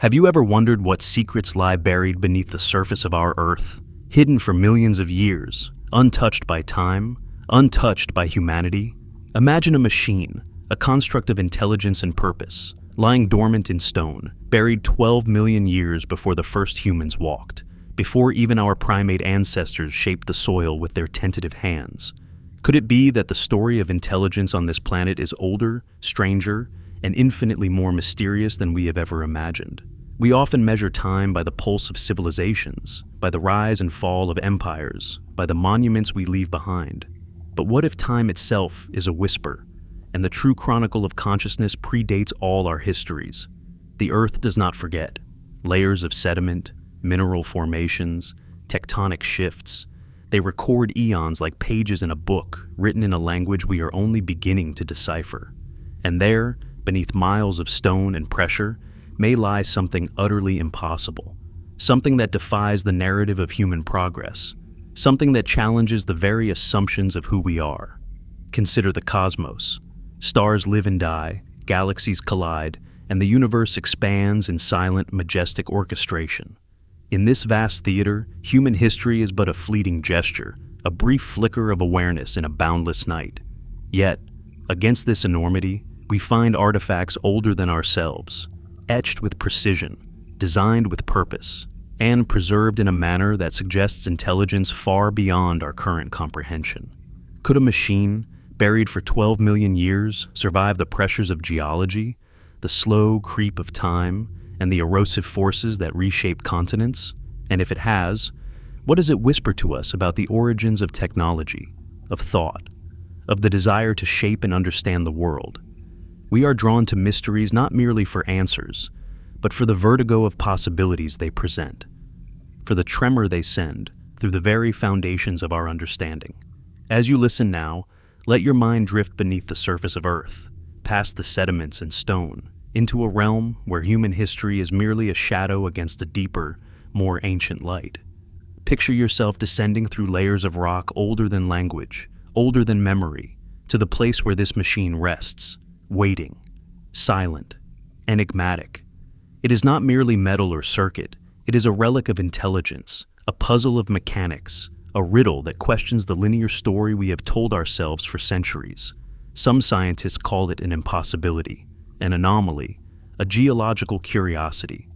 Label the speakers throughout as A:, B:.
A: Have you ever wondered what secrets lie buried beneath the surface of our Earth, hidden for millions of years, untouched by time, untouched by humanity? Imagine a machine, a construct of intelligence and purpose, lying dormant in stone, buried 12 million years before the first humans walked, before even our primate ancestors shaped the soil with their tentative hands. Could it be that the story of intelligence on this planet is older, stranger, and infinitely more mysterious than we have ever imagined? We often measure time by the pulse of civilizations, by the rise and fall of empires, by the monuments we leave behind. But what if time itself is a whisper, and the true chronicle of consciousness predates all our histories? The Earth does not forget. Layers of sediment, mineral formations, tectonic shifts. They record eons like pages in a book, written in a language we are only beginning to decipher. And there, beneath miles of stone and pressure, may lie something utterly impossible, something that defies the narrative of human progress, something that challenges the very assumptions of who we are. Consider the cosmos. Stars live and die, galaxies collide, and the universe expands in silent, majestic orchestration. In this vast theater, human history is but a fleeting gesture, a brief flicker of awareness in a boundless night. Yet, against this enormity, we find artifacts older than ourselves, etched with precision, designed with purpose, and preserved in a manner that suggests intelligence far beyond our current comprehension. Could a machine, buried for 12 million years, survive the pressures of geology, the slow creep of time, and the erosive forces that reshape continents? And if it has, what does it whisper to us about the origins of technology, of thought, of the desire to shape and understand the world? We are drawn to mysteries not merely for answers, but for the vertigo of possibilities they present, for the tremor they send through the very foundations of our understanding. As you listen now, let your mind drift beneath the surface of Earth, past the sediments and stone, into a realm where human history is merely a shadow against a deeper, more ancient light. Picture yourself descending through layers of rock older than language, older than memory, to the place where this machine rests, waiting, silent, enigmatic. It is not merely metal or circuit, it is a relic of intelligence, a puzzle of mechanics, a riddle that questions the linear story we have told ourselves for centuries. Some scientists call it an impossibility, an anomaly, a geological curiosity.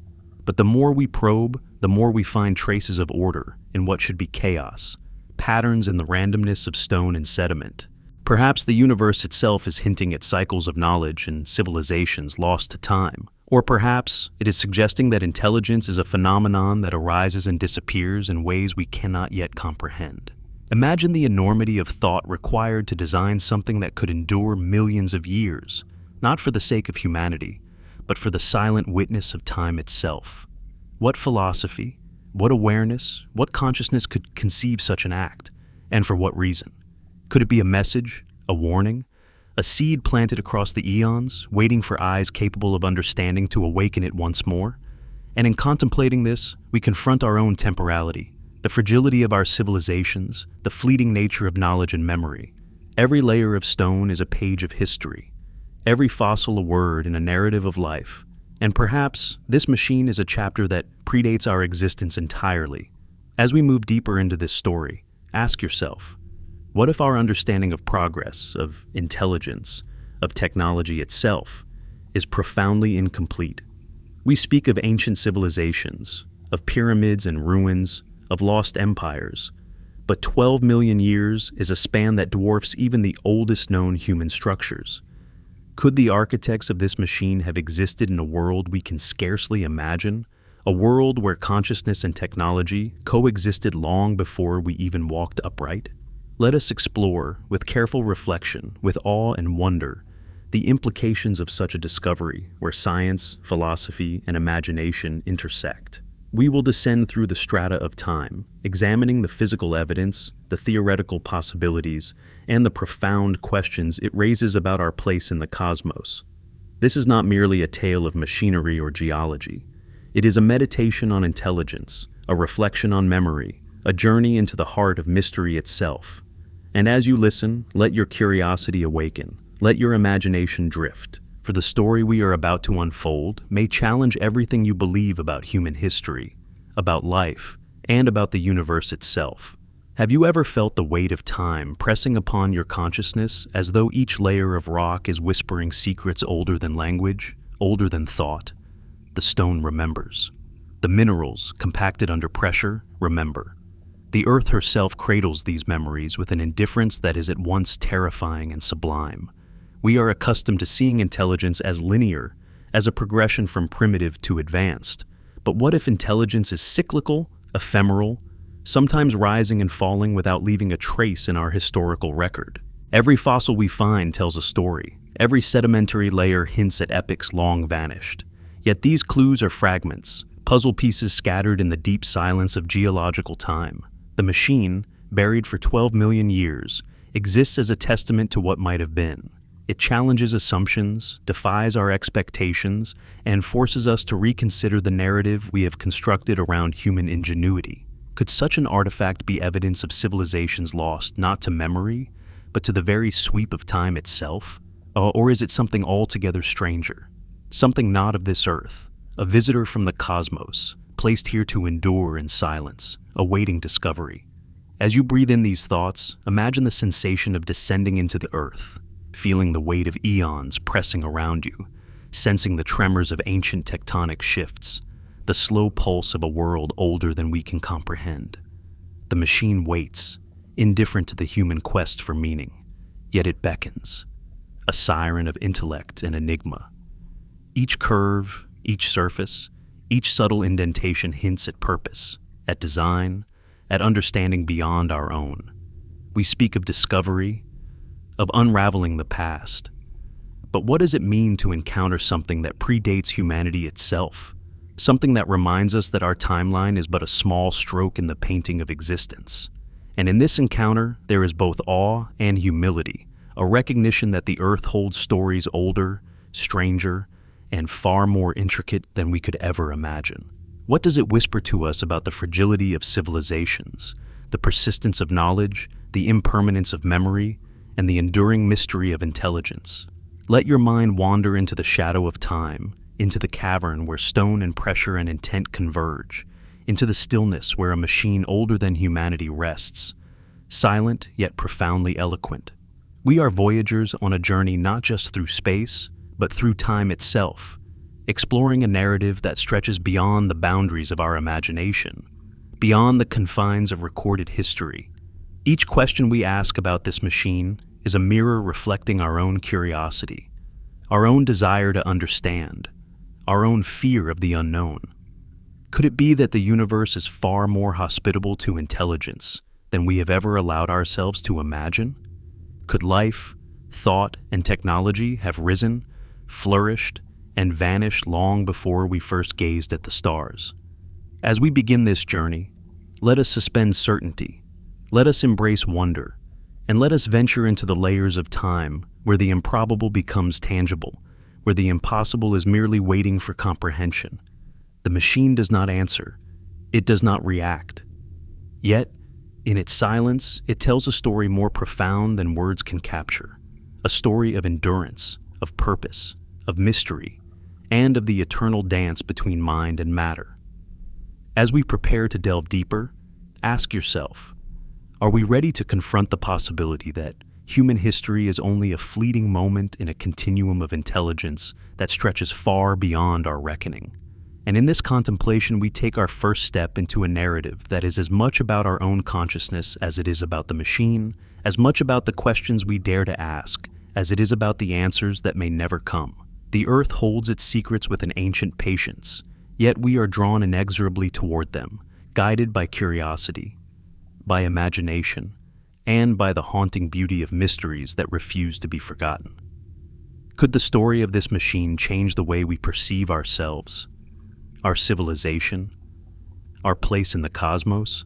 A: But the more we probe, the more we find traces of order in what should be chaos, patterns in the randomness of stone and sediment. Perhaps the universe itself is hinting at cycles of knowledge and civilizations lost to time. Or perhaps it is suggesting that intelligence is a phenomenon that arises and disappears in ways we cannot yet comprehend. Imagine the enormity of thought required to design something that could endure millions of years, not for the sake of humanity, but for the silent witness of time itself. What philosophy, what awareness, what consciousness could conceive such an act, and for what reason? Could it be a message, a warning, a seed planted across the eons, waiting for eyes capable of understanding to awaken it once more? And in contemplating this, we confront our own temporality, the fragility of our civilizations, the fleeting nature of knowledge and memory. Every layer of stone is a page of history, every fossil a word in a narrative of life. And perhaps this machine is a chapter that predates our existence entirely. As we move deeper into this story, ask yourself, what if our understanding of progress, of intelligence, of technology itself, is profoundly incomplete? We speak of ancient civilizations, of pyramids and ruins, of lost empires, but 12 million years is a span that dwarfs even the oldest known human structures. Could the architects of this machine have existed in a world we can scarcely imagine? A world where consciousness and technology coexisted long before we even walked upright? Let us explore, with careful reflection, with awe and wonder, the implications of such a discovery where science, philosophy, and imagination intersect. We will descend through the strata of time, examining the physical evidence, the theoretical possibilities, and the profound questions it raises about our place in the cosmos. This is not merely a tale of machinery or geology. It is a meditation on intelligence, a reflection on memory, a journey into the heart of mystery itself. And as you listen, let your curiosity awaken, let your imagination drift, for the story we are about to unfold may challenge everything you believe about human history, about life, and about the universe itself. Have you ever felt the weight of time pressing upon your consciousness as though each layer of rock is whispering secrets older than language, older than thought? The stone remembers. The minerals, compacted under pressure, remember. The earth herself cradles these memories with an indifference that is at once terrifying and sublime. We are accustomed to seeing intelligence as linear, as a progression from primitive to advanced. But what if intelligence is cyclical, ephemeral, sometimes rising and falling without leaving a trace in our historical record? Every fossil we find tells a story. Every sedimentary layer hints at epochs long vanished. Yet these clues are fragments, puzzle pieces scattered in the deep silence of geological time. The machine, buried for 12 million years, exists as a testament to what might have been. It challenges assumptions, defies our expectations, and forces us to reconsider the narrative we have constructed around human ingenuity. Could such an artifact be evidence of civilizations lost not to memory, but to the very sweep of time itself? Or is it something altogether stranger? Something not of this earth, a visitor from the cosmos, placed here to endure in silence, awaiting discovery. As you breathe in these thoughts, imagine the sensation of descending into the earth, feeling the weight of eons pressing around you, sensing the tremors of ancient tectonic shifts, the slow pulse of a world older than we can comprehend. The machine waits, indifferent to the human quest for meaning, yet it beckons, a siren of intellect and enigma. Each curve, each surface, each subtle indentation hints at purpose, at design, at understanding beyond our own. We speak of discovery, of unraveling the past. But what does it mean to encounter something that predates humanity itself? Something that reminds us that our timeline is but a small stroke in the painting of existence. And in this encounter, there is both awe and humility, a recognition that the earth holds stories older, stranger, and far more intricate than we could ever imagine. What does it whisper to us about the fragility of civilizations, the persistence of knowledge, the impermanence of memory, and the enduring mystery of intelligence? Let your mind wander into the shadow of time, into the cavern where stone and pressure and intent converge, into the stillness where a machine older than humanity rests, silent yet profoundly eloquent. We are voyagers on a journey not just through space, but through time itself, exploring a narrative that stretches beyond the boundaries of our imagination, beyond the confines of recorded history. Each question we ask about this machine is a mirror reflecting our own curiosity, our own desire to understand, our own fear of the unknown. Could it be that the universe is far more hospitable to intelligence than we have ever allowed ourselves to imagine? Could life, thought, and technology have risen, flourished, and vanished long before we first gazed at the stars? As we begin this journey, let us suspend certainty, let us embrace wonder, and let us venture into the layers of time where the improbable becomes tangible, where the impossible is merely waiting for comprehension. The machine does not answer, it does not react. Yet, in its silence, it tells a story more profound than words can capture, a story of endurance, of purpose, of mystery, and of the eternal dance between mind and matter. As we prepare to delve deeper, ask yourself, are we ready to confront the possibility that human history is only a fleeting moment in a continuum of intelligence that stretches far beyond our reckoning? And in this contemplation, we take our first step into a narrative that is as much about our own consciousness as it is about the machine, as much about the questions we dare to ask as it is about the answers that may never come. The earth holds its secrets with an ancient patience, yet we are drawn inexorably toward them, guided by curiosity, by imagination, and by the haunting beauty of mysteries that refuse to be forgotten. Could the story of this machine change the way we perceive ourselves, our civilization, our place in the cosmos?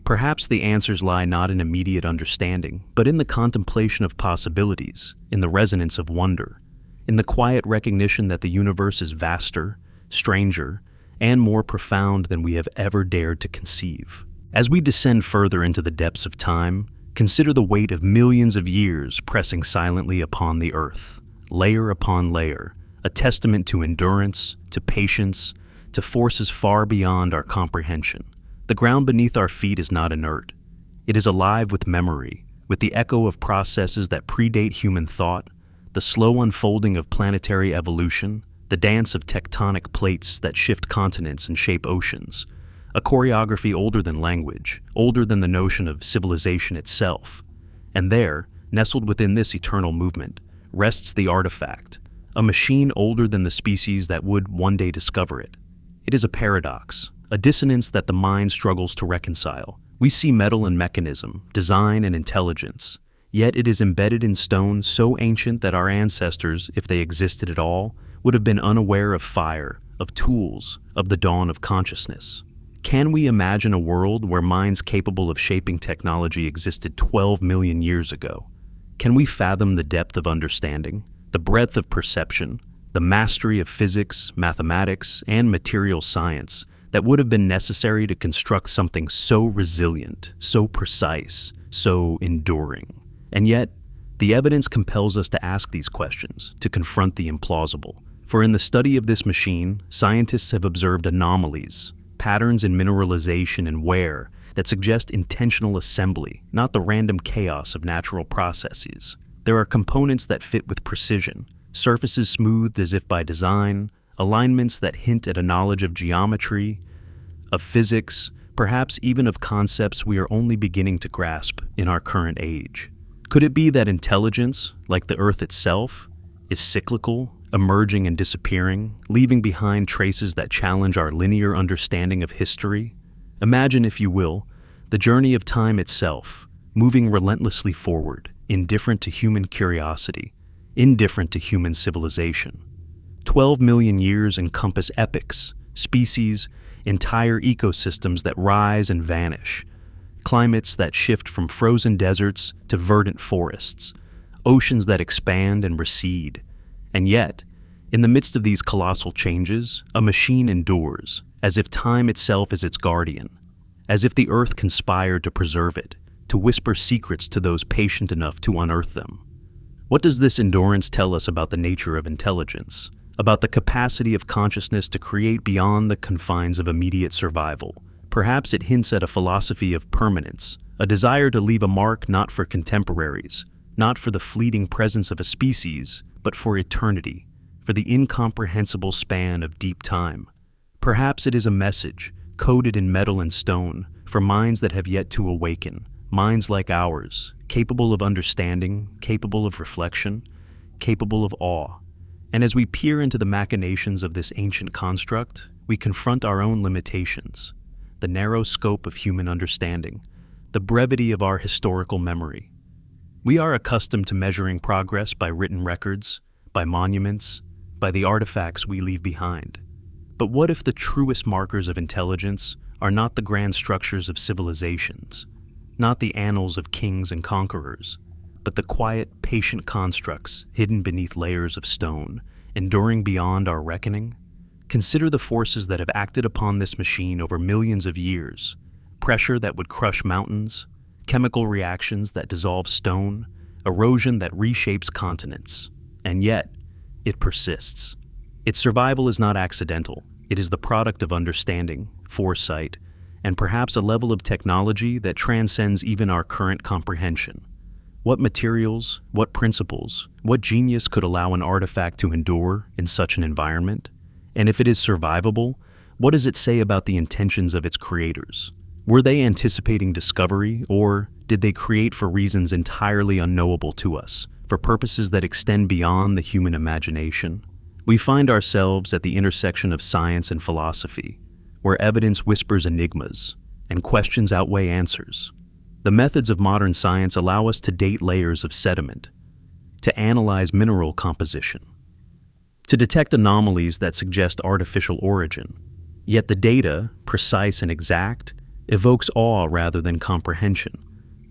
A: Perhaps the answers lie not in immediate understanding, but in the contemplation of possibilities, in the resonance of wonder, in the quiet recognition that the universe is vaster, stranger, and more profound than we have ever dared to conceive. As we descend further into the depths of time, consider the weight of millions of years pressing silently upon the earth, layer upon layer, a testament to endurance, to patience, to forces far beyond our comprehension. The ground beneath our feet is not inert. It is alive with memory, with the echo of processes that predate human thought, the slow unfolding of planetary evolution, the dance of tectonic plates that shift continents and shape oceans, a choreography older than language, older than the notion of civilization itself. And there, nestled within this eternal movement, rests the artifact, a machine older than the species that would one day discover it. It is a paradox, a dissonance that the mind struggles to reconcile. We see metal and mechanism, design and intelligence, yet it is embedded in stone so ancient that our ancestors, if they existed at all, would have been unaware of fire, of tools, of the dawn of consciousness. Can we imagine a world where minds capable of shaping technology existed 12 million years ago? Can we fathom the depth of understanding, the breadth of perception, the mastery of physics, mathematics, and material science that would have been necessary to construct something so resilient, so precise, so enduring? And yet, the evidence compels us to ask these questions, to confront the implausible. For in the study of this machine, scientists have observed anomalies, patterns in mineralization and wear that suggest intentional assembly, not the random chaos of natural processes. There are components that fit with precision, surfaces smoothed as if by design, alignments that hint at a knowledge of geometry, of physics, perhaps even of concepts we are only beginning to grasp in our current age. Could it be that intelligence, like the Earth itself, is cyclical, emerging and disappearing, leaving behind traces that challenge our linear understanding of history? Imagine, if you will, the journey of time itself, moving relentlessly forward, indifferent to human curiosity, indifferent to human civilization. 12 million years encompass epochs, species, entire ecosystems that rise and vanish, climates that shift from frozen deserts to verdant forests, oceans that expand and recede. And yet, in the midst of these colossal changes, a machine endures, as if time itself is its guardian, as if the earth conspired to preserve it, to whisper secrets to those patient enough to unearth them. What does this endurance tell us about the nature of intelligence, about the capacity of consciousness to create beyond the confines of immediate survival? Perhaps it hints at a philosophy of permanence, a desire to leave a mark not for contemporaries, not for the fleeting presence of a species, but for eternity, for the incomprehensible span of deep time. Perhaps it is a message, coded in metal and stone, for minds that have yet to awaken, minds like ours, capable of understanding, capable of reflection, capable of awe. And as we peer into the machinations of this ancient construct, we confront our own limitations, the narrow scope of human understanding, the brevity of our historical memory. We are accustomed to measuring progress by written records, by monuments, by the artifacts we leave behind. But what if the truest markers of intelligence are not the grand structures of civilizations, not the annals of kings and conquerors, but the quiet, patient constructs hidden beneath layers of stone, enduring beyond our reckoning? Consider the forces that have acted upon this machine over millions of years: pressure that would crush mountains, chemical reactions that dissolve stone, erosion that reshapes continents. And yet, it persists. Its survival is not accidental. It is the product of understanding, foresight, and perhaps a level of technology that transcends even our current comprehension. What materials, what principles, what genius could allow an artifact to endure in such an environment? And if it is survivable, what does it say about the intentions of its creators? Were they anticipating discovery, or did they create for reasons entirely unknowable to us, for purposes that extend beyond the human imagination? We find ourselves at the intersection of science and philosophy, where evidence whispers enigmas and questions outweigh answers. The methods of modern science allow us to date layers of sediment, to analyze mineral composition, to detect anomalies that suggest artificial origin. Yet the data, precise and exact, evokes awe rather than comprehension.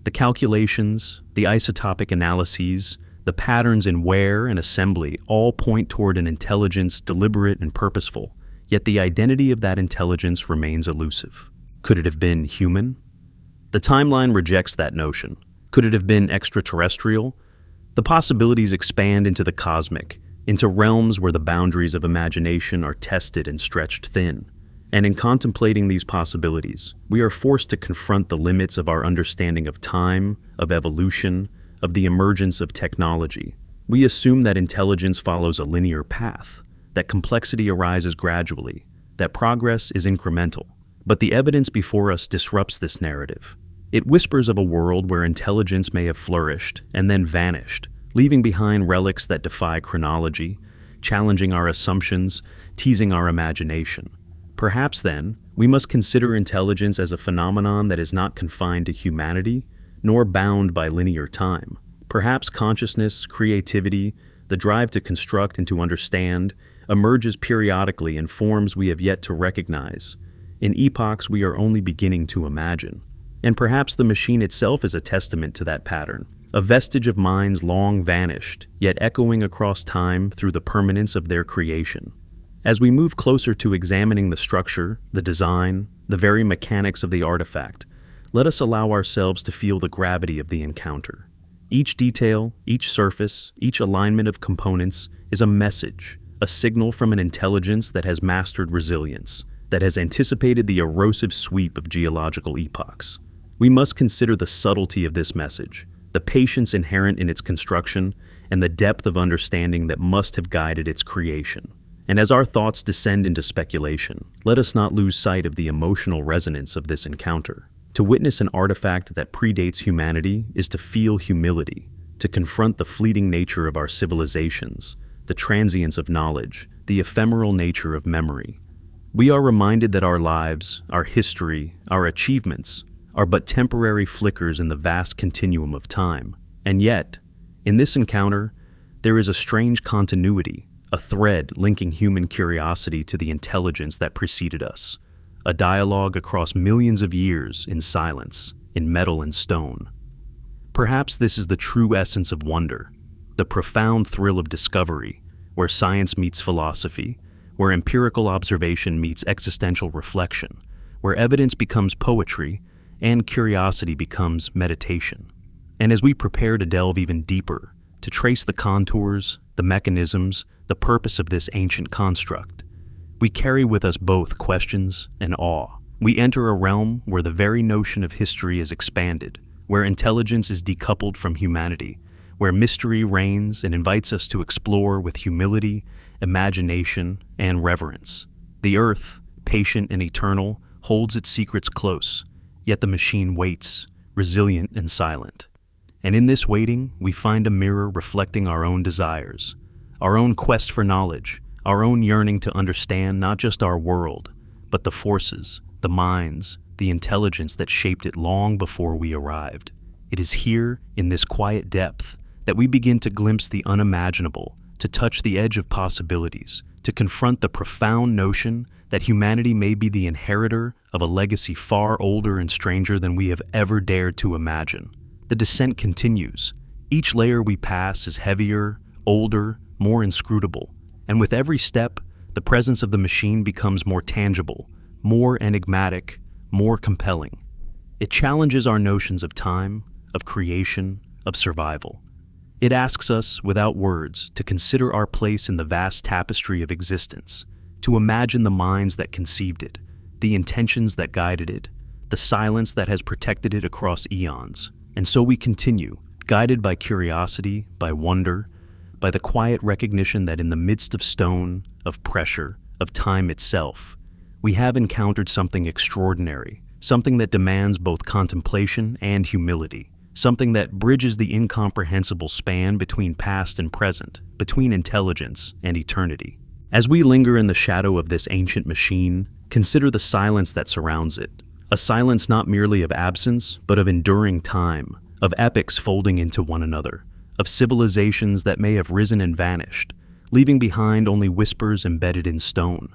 A: The calculations, the isotopic analyses, the patterns in wear and assembly all point toward an intelligence deliberate and purposeful, yet the identity of that intelligence remains elusive. Could it have been human? The timeline rejects that notion. Could it have been extraterrestrial? The possibilities expand into the cosmic, into realms where the boundaries of imagination are tested and stretched thin. And in contemplating these possibilities, we are forced to confront the limits of our understanding of time, of evolution, of the emergence of technology. We assume that intelligence follows a linear path, that complexity arises gradually, that progress is incremental. But the evidence before us disrupts this narrative. It whispers of a world where intelligence may have flourished and then vanished, leaving behind relics that defy chronology, challenging our assumptions, teasing our imagination. Perhaps then, we must consider intelligence as a phenomenon that is not confined to humanity, nor bound by linear time. Perhaps consciousness, creativity, the drive to construct and to understand, emerges periodically in forms we have yet to recognize, in epochs we are only beginning to imagine. And perhaps the machine itself is a testament to that pattern, a vestige of minds long vanished, yet echoing across time through the permanence of their creation. As we move closer to examining the structure, the design, the very mechanics of the artifact, let us allow ourselves to feel the gravity of the encounter. Each detail, each surface, each alignment of components is a message, a signal from an intelligence that has mastered resilience, that has anticipated the erosive sweep of geological epochs. We must consider the subtlety of this message, the patience inherent in its construction, and the depth of understanding that must have guided its creation. And as our thoughts descend into speculation, let us not lose sight of the emotional resonance of this encounter. To witness an artifact that predates humanity is to feel humility, to confront the fleeting nature of our civilizations, the transience of knowledge, the ephemeral nature of memory. We are reminded that our lives, our history, our achievements are but temporary flickers in the vast continuum of time. And yet, in this encounter, there is a strange continuity, a thread linking human curiosity to the intelligence that preceded us, a dialogue across millions of years in silence, in metal and stone. Perhaps this is the true essence of wonder, the profound thrill of discovery, where science meets philosophy, where empirical observation meets existential reflection, where evidence becomes poetry and curiosity becomes meditation. And as we prepare to delve even deeper, to trace the contours, the mechanisms, the purpose of this ancient construct, we carry with us both questions and awe. We enter a realm where the very notion of history is expanded, where intelligence is decoupled from humanity, where mystery reigns and invites us to explore with humility, imagination, and reverence. The earth, patient and eternal, holds its secrets close, yet the machine waits, resilient and silent. And in this waiting, we find a mirror reflecting our own desires, our own quest for knowledge, our own yearning to understand not just our world, but the forces, the minds, the intelligence that shaped it long before we arrived. It is here, in this quiet depth, that we begin to glimpse the unimaginable, to touch the edge of possibilities, to confront the profound notion that humanity may be the inheritor of a legacy far older and stranger than we have ever dared to imagine. The descent continues. Each layer we pass is heavier, older, more inscrutable. And with every step, the presence of the machine becomes more tangible, more enigmatic, more compelling. It challenges our notions of time, of creation, of survival. It asks us, without words, to consider our place in the vast tapestry of existence, to imagine the minds that conceived it, the intentions that guided it, the silence that has protected it across eons. And so we continue, guided by curiosity, by wonder, by the quiet recognition that in the midst of stone, of pressure, of time itself, we have encountered something extraordinary, something that demands both contemplation and humility, something that bridges the incomprehensible span between past and present, between intelligence and eternity. As we linger in the shadow of this ancient machine, consider the silence that surrounds it, a silence not merely of absence, but of enduring time, of epochs folding into one another, of civilizations that may have risen and vanished, leaving behind only whispers embedded in stone.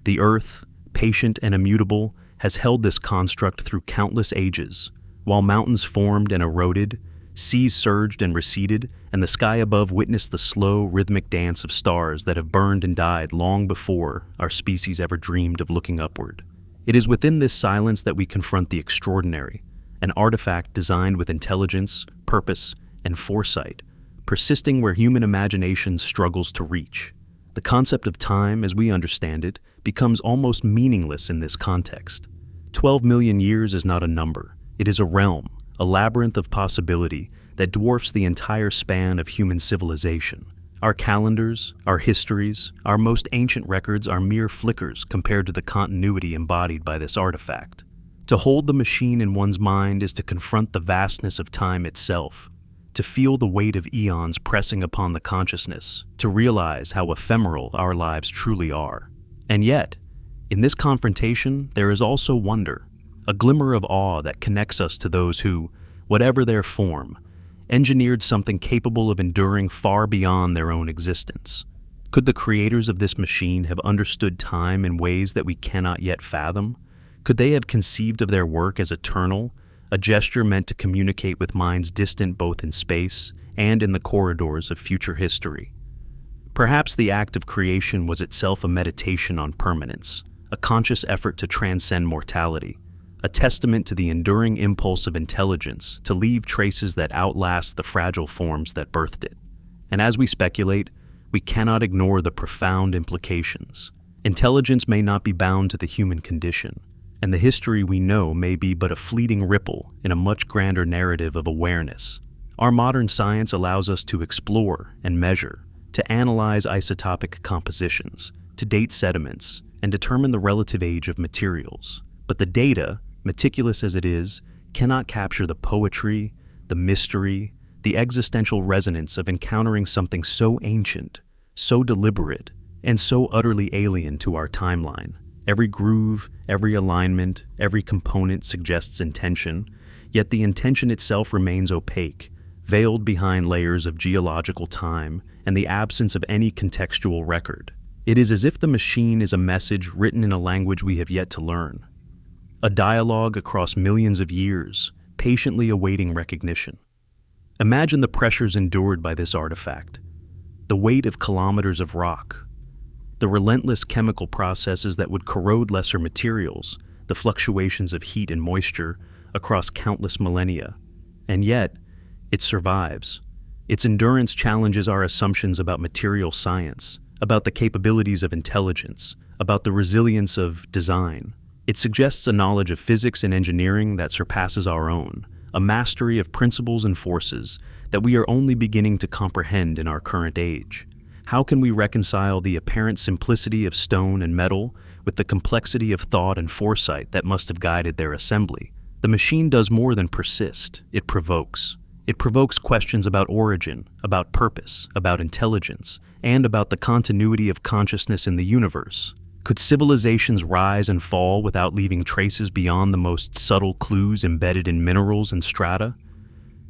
A: The earth, patient and immutable, has held this construct through countless ages, while mountains formed and eroded, seas surged and receded, and the sky above witnessed the slow, rhythmic dance of stars that have burned and died long before our species ever dreamed of looking upward. It is within this silence that we confront the extraordinary, an artifact designed with intelligence, purpose, and foresight, persisting where human imagination struggles to reach. The concept of time, as we understand it, becomes almost meaningless in this context. 12 million years is not a number. It is a realm, a labyrinth of possibility that dwarfs the entire span of human civilization. Our calendars, our histories, our most ancient records are mere flickers compared to the continuity embodied by this artifact. To hold the machine in one's mind is to confront the vastness of time itself, to feel the weight of eons pressing upon the consciousness, to realize how ephemeral our lives truly are. And yet, in this confrontation, there is also wonder, a glimmer of awe that connects us to those who, whatever their form, engineered something capable of enduring far beyond their own existence. Could the creators of this machine have understood time in ways that we cannot yet fathom? Could they have conceived of their work as eternal, a gesture meant to communicate with minds distant both in space and in the corridors of future history? Perhaps the act of creation was itself a meditation on permanence, a conscious effort to transcend mortality, a testament to the enduring impulse of intelligence to leave traces that outlast the fragile forms that birthed it. And as we speculate, we cannot ignore the profound implications. Intelligence may not be bound to the human condition, and the history we know may be but a fleeting ripple in a much grander narrative of awareness. Our modern science allows us to explore and measure, to analyze isotopic compositions, to date sediments, and determine the relative age of materials. But the data, meticulous as it is, cannot capture the poetry, the mystery, the existential resonance of encountering something so ancient, so deliberate, and so utterly alien to our timeline. Every groove, every alignment, every component suggests intention, yet the intention itself remains opaque, veiled behind layers of geological time and the absence of any contextual record. It is as if the machine is a message written in a language we have yet to learn, a dialogue across millions of years, patiently awaiting recognition. Imagine the pressures endured by this artifact, the weight of kilometers of rock, the relentless chemical processes that would corrode lesser materials, the fluctuations of heat and moisture across countless millennia. And yet, it survives. Its endurance challenges our assumptions about material science, about the capabilities of intelligence, about the resilience of design. It suggests a knowledge of physics and engineering that surpasses our own, a mastery of principles and forces that we are only beginning to comprehend in our current age. How can we reconcile the apparent simplicity of stone and metal with the complexity of thought and foresight that must have guided their assembly? The machine does more than persist, it provokes. It provokes questions about origin, about purpose, about intelligence, and about the continuity of consciousness in the universe. Could civilizations rise and fall without leaving traces beyond the most subtle clues embedded in minerals and strata?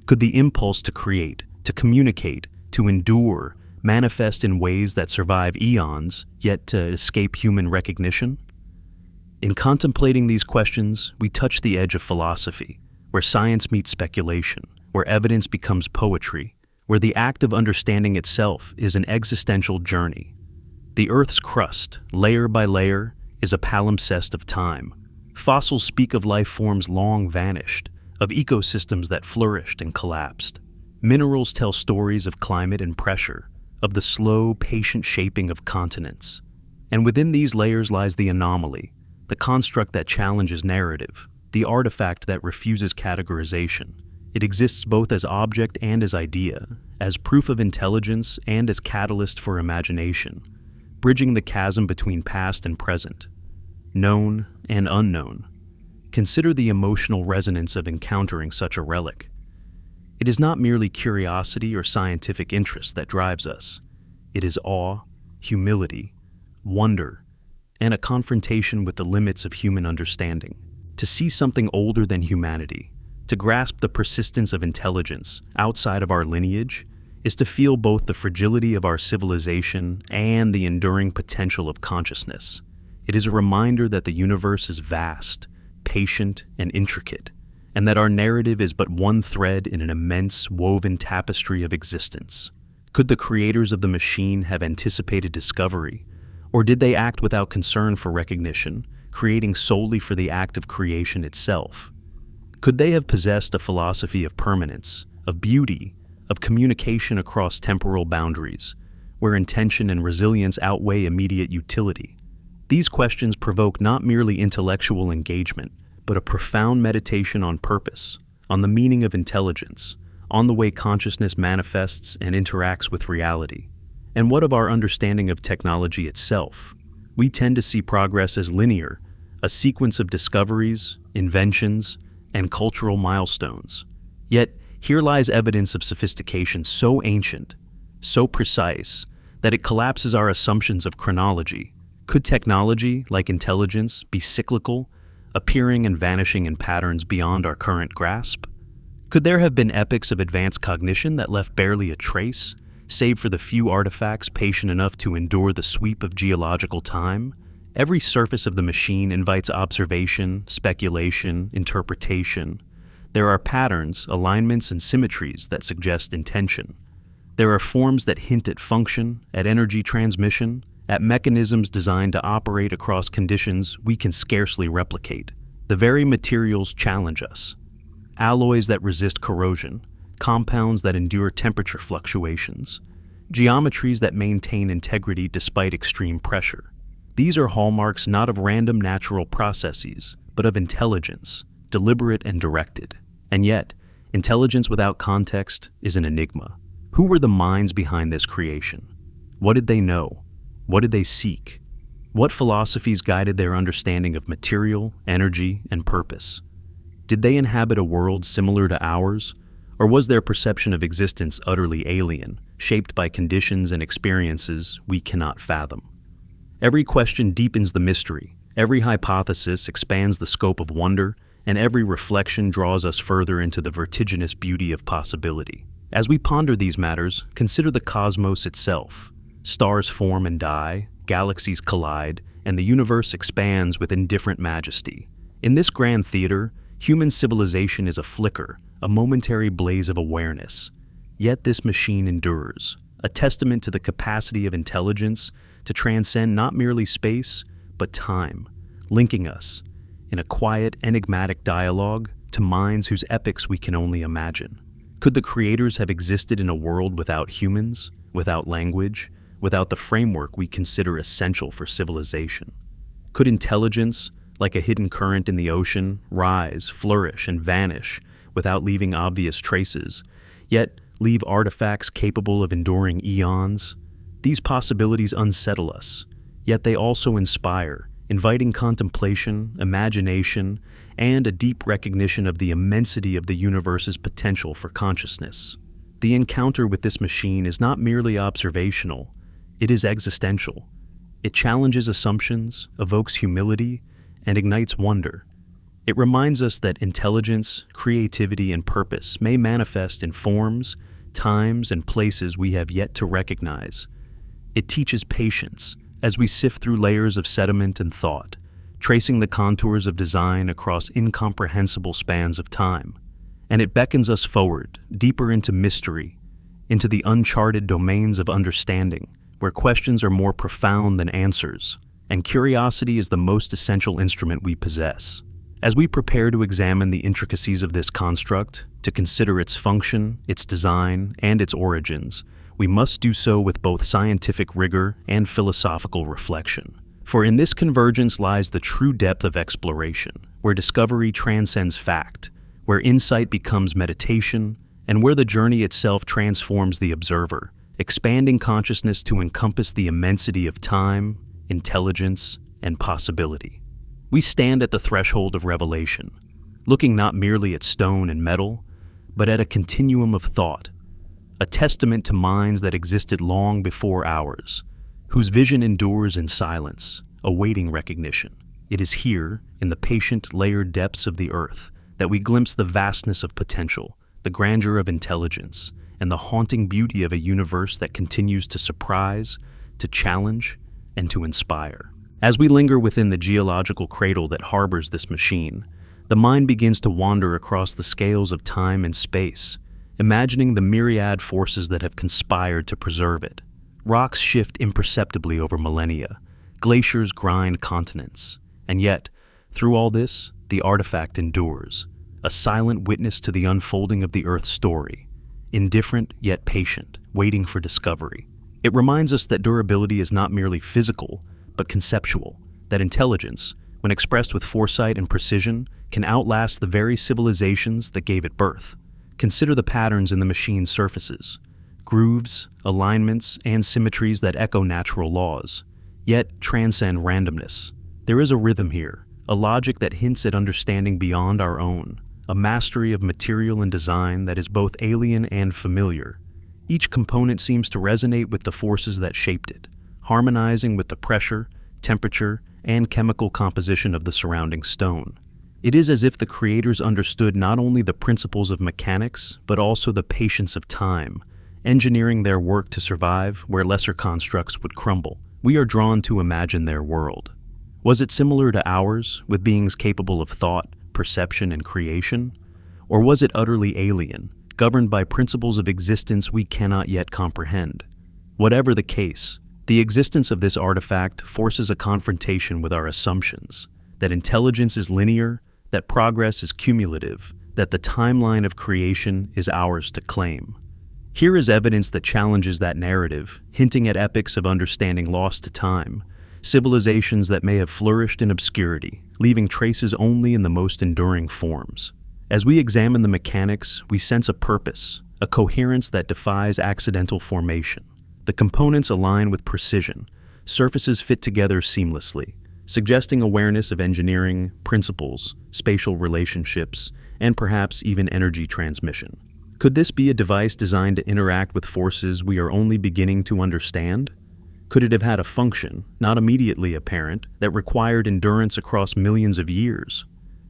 A: Could the impulse to create, to communicate, to endure, manifest in ways that survive eons, yet to escape human recognition? In contemplating these questions, we touch the edge of philosophy, where science meets speculation, where evidence becomes poetry, where the act of understanding itself is an existential journey. The Earth's crust, layer by layer, is a palimpsest of time. Fossils speak of life forms long vanished, of ecosystems that flourished and collapsed. Minerals tell stories of climate and pressure, of the slow, patient shaping of continents. And within these layers lies the anomaly, the construct that challenges narrative, the artifact that refuses categorization. It exists both as object and as idea, as proof of intelligence and as catalyst for imagination, bridging the chasm between past and present, known and unknown. Consider the emotional resonance of encountering such a relic. It is not merely curiosity or scientific interest that drives us. It is awe, humility, wonder, and a confrontation with the limits of human understanding. To see something older than humanity, to grasp the persistence of intelligence outside of our lineage, is to feel both the fragility of our civilization and the enduring potential of consciousness. It is a reminder that the universe is vast, patient, and intricate, and that our narrative is but one thread in an immense, woven tapestry of existence. Could the creators of the machine have anticipated discovery, or did they act without concern for recognition, creating solely for the act of creation itself? Could they have possessed a philosophy of permanence, of beauty, of communication across temporal boundaries, where intention and resilience outweigh immediate utility. These questions provoke not merely intellectual engagement, but a profound meditation on purpose, on the meaning of intelligence, on the way consciousness manifests and interacts with reality. And what of our understanding of technology itself? We tend to see progress as linear, a sequence of discoveries, inventions, and cultural milestones. Yet, here lies evidence of sophistication so ancient, so precise, that it collapses our assumptions of chronology. Could technology, like intelligence, be cyclical, appearing and vanishing in patterns beyond our current grasp? Could there have been epochs of advanced cognition that left barely a trace, save for the few artifacts patient enough to endure the sweep of geological time? Every surface of the machine invites observation, speculation, interpretation. There are patterns, alignments, and symmetries that suggest intention. There are forms that hint at function, at energy transmission, at mechanisms designed to operate across conditions we can scarcely replicate. The very materials challenge us. Alloys that resist corrosion, compounds that endure temperature fluctuations, geometries that maintain integrity despite extreme pressure. These are hallmarks not of random natural processes, but of intelligence, deliberate and directed. And yet, intelligence without context is an enigma. Who were the minds behind this creation? What did they know? What did they seek? What philosophies guided their understanding of material, energy, and purpose? Did they inhabit a world similar to ours, or was their perception of existence utterly alien, shaped by conditions and experiences we cannot fathom? Every question deepens the mystery, every hypothesis expands the scope of wonder, and every reflection draws us further into the vertiginous beauty of possibility. As we ponder these matters, consider the cosmos itself. Stars form and die, galaxies collide, and the universe expands with indifferent majesty. In this grand theater, human civilization is a flicker, a momentary blaze of awareness. Yet this machine endures, a testament to the capacity of intelligence to transcend not merely space, but time, linking us, in a quiet, enigmatic dialogue, to minds whose epics we can only imagine. Could the creators have existed in a world without humans, without language, without the framework we consider essential for civilization? Could intelligence, like a hidden current in the ocean, rise, flourish, and vanish without leaving obvious traces, yet leave artifacts capable of enduring eons? These possibilities unsettle us, yet they also inspire, inviting contemplation, imagination, and a deep recognition of the immensity of the universe's potential for consciousness. The encounter with this machine is not merely observational, it is existential. It challenges assumptions, evokes humility, and ignites wonder. It reminds us that intelligence, creativity, and purpose may manifest in forms, times, and places we have yet to recognize. It teaches patience as we sift through layers of sediment and thought, tracing the contours of design across incomprehensible spans of time. And it beckons us forward, deeper into mystery, into the uncharted domains of understanding, where questions are more profound than answers, and curiosity is the most essential instrument we possess. As we prepare to examine the intricacies of this construct, to consider its function, its design, and its origins, we must do so with both scientific rigor and philosophical reflection. For in this convergence lies the true depth of exploration, where discovery transcends fact, where insight becomes meditation, and where the journey itself transforms the observer, expanding consciousness to encompass the immensity of time, intelligence, and possibility. We stand at the threshold of revelation, looking not merely at stone and metal, but at a continuum of thought, a testament to minds that existed long before ours, whose vision endures in silence, awaiting recognition. It is here, in the patient, layered depths of the earth, that we glimpse the vastness of potential, the grandeur of intelligence, and the haunting beauty of a universe that continues to surprise, to challenge, and to inspire. As we linger within the geological cradle that harbors this machine, the mind begins to wander across the scales of time and space, imagining the myriad forces that have conspired to preserve it. Rocks shift imperceptibly over millennia, glaciers grind continents, and yet, through all this, the artifact endures, a silent witness to the unfolding of the Earth's story. indifferent yet patient, waiting for discovery. It reminds us that durability is not merely physical, but conceptual, that intelligence, when expressed with foresight and precision, can outlast the very civilizations that gave it birth. Consider the patterns in the machine's surfaces, grooves, alignments, and symmetries that echo natural laws, yet transcend randomness. There is a rhythm here, a logic that hints at understanding beyond our own, a mastery of material and design that is both alien and familiar. Each component seems to resonate with the forces that shaped it, harmonizing with the pressure, temperature, and chemical composition of the surrounding stone. It is as if the creators understood not only the principles of mechanics, but also the patience of time, engineering their work to survive where lesser constructs would crumble. We are drawn to imagine their world. Was it similar to ours, with beings capable of thought, perception, and creation? Or was it utterly alien, governed by principles of existence we cannot yet comprehend? Whatever the case, the existence of this artifact forces a confrontation with our assumptions, that intelligence is linear, that progress is cumulative, that the timeline of creation is ours to claim. Here is evidence that challenges that narrative, hinting at epochs of understanding lost to time, civilizations that may have flourished in obscurity, leaving traces only in the most enduring forms. As we examine the mechanics, we sense a purpose, a coherence that defies accidental formation. The components align with precision, surfaces fit together seamlessly, suggesting awareness of engineering, principles, spatial relationships, and perhaps even energy transmission. Could this be a device designed to interact with forces we are only beginning to understand? Could it have had a function, not immediately apparent, that required endurance across millions of years?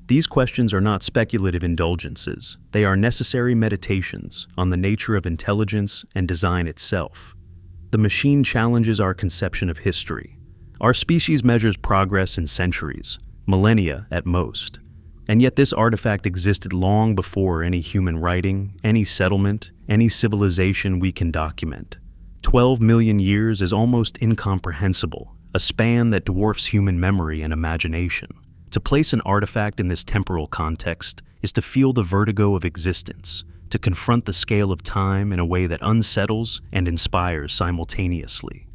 A: These questions are not speculative indulgences. They are necessary meditations on the nature of intelligence and design itself. The machine challenges our conception of history. Our species measures progress in centuries, millennia at most. And yet this artifact existed long before any human writing, any settlement, any civilization we can document. 12 million years is almost incomprehensible, a span that dwarfs human memory and imagination. To place an artifact in this temporal context is to feel the vertigo of existence, to confront the scale of time in a way that unsettles and inspires simultaneously.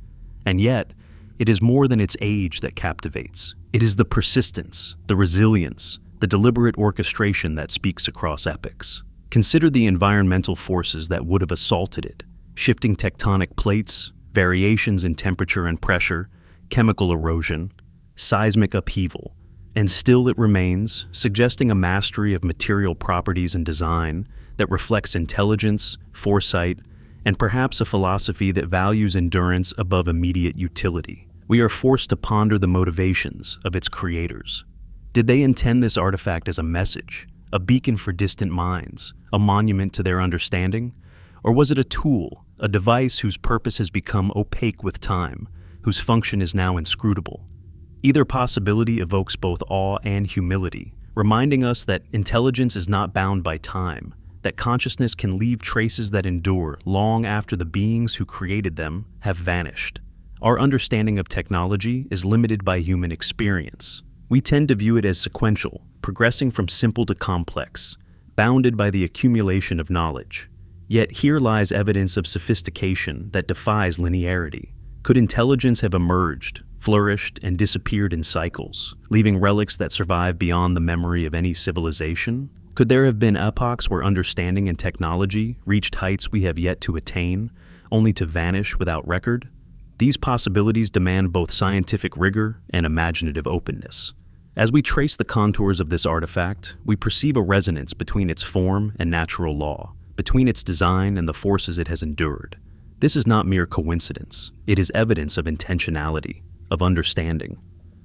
A: And yet, it is more than its age that captivates. It is the persistence, the resilience, the deliberate orchestration that speaks across epochs. Consider the environmental forces that would have assaulted it: shifting tectonic plates, variations in temperature and pressure, chemical erosion, seismic upheaval. And still it remains, suggesting a mastery of material properties and design that reflects intelligence, foresight, and perhaps a philosophy that values endurance above immediate utility. We are forced to ponder the motivations of its creators. Did they intend this artifact as a message, a beacon for distant minds, a monument to their understanding? Or was it a tool, a device whose purpose has become opaque with time, whose function is now inscrutable? Either possibility evokes both awe and humility, reminding us that intelligence is not bound by time, that consciousness can leave traces that endure long after the beings who created them have vanished. Our understanding of technology is limited by human experience. We tend to view it as sequential, progressing from simple to complex, bounded by the accumulation of knowledge. Yet here lies evidence of sophistication that defies linearity. Could intelligence have emerged, flourished, and disappeared in cycles, leaving relics that survive beyond the memory of any civilization? Could there have been epochs where understanding and technology reached heights we have yet to attain, only to vanish without record? These possibilities demand both scientific rigor and imaginative openness. As we trace the contours of this artifact, we perceive a resonance between its form and natural law, between its design and the forces it has endured. This is not mere coincidence. It is evidence of intentionality, of understanding,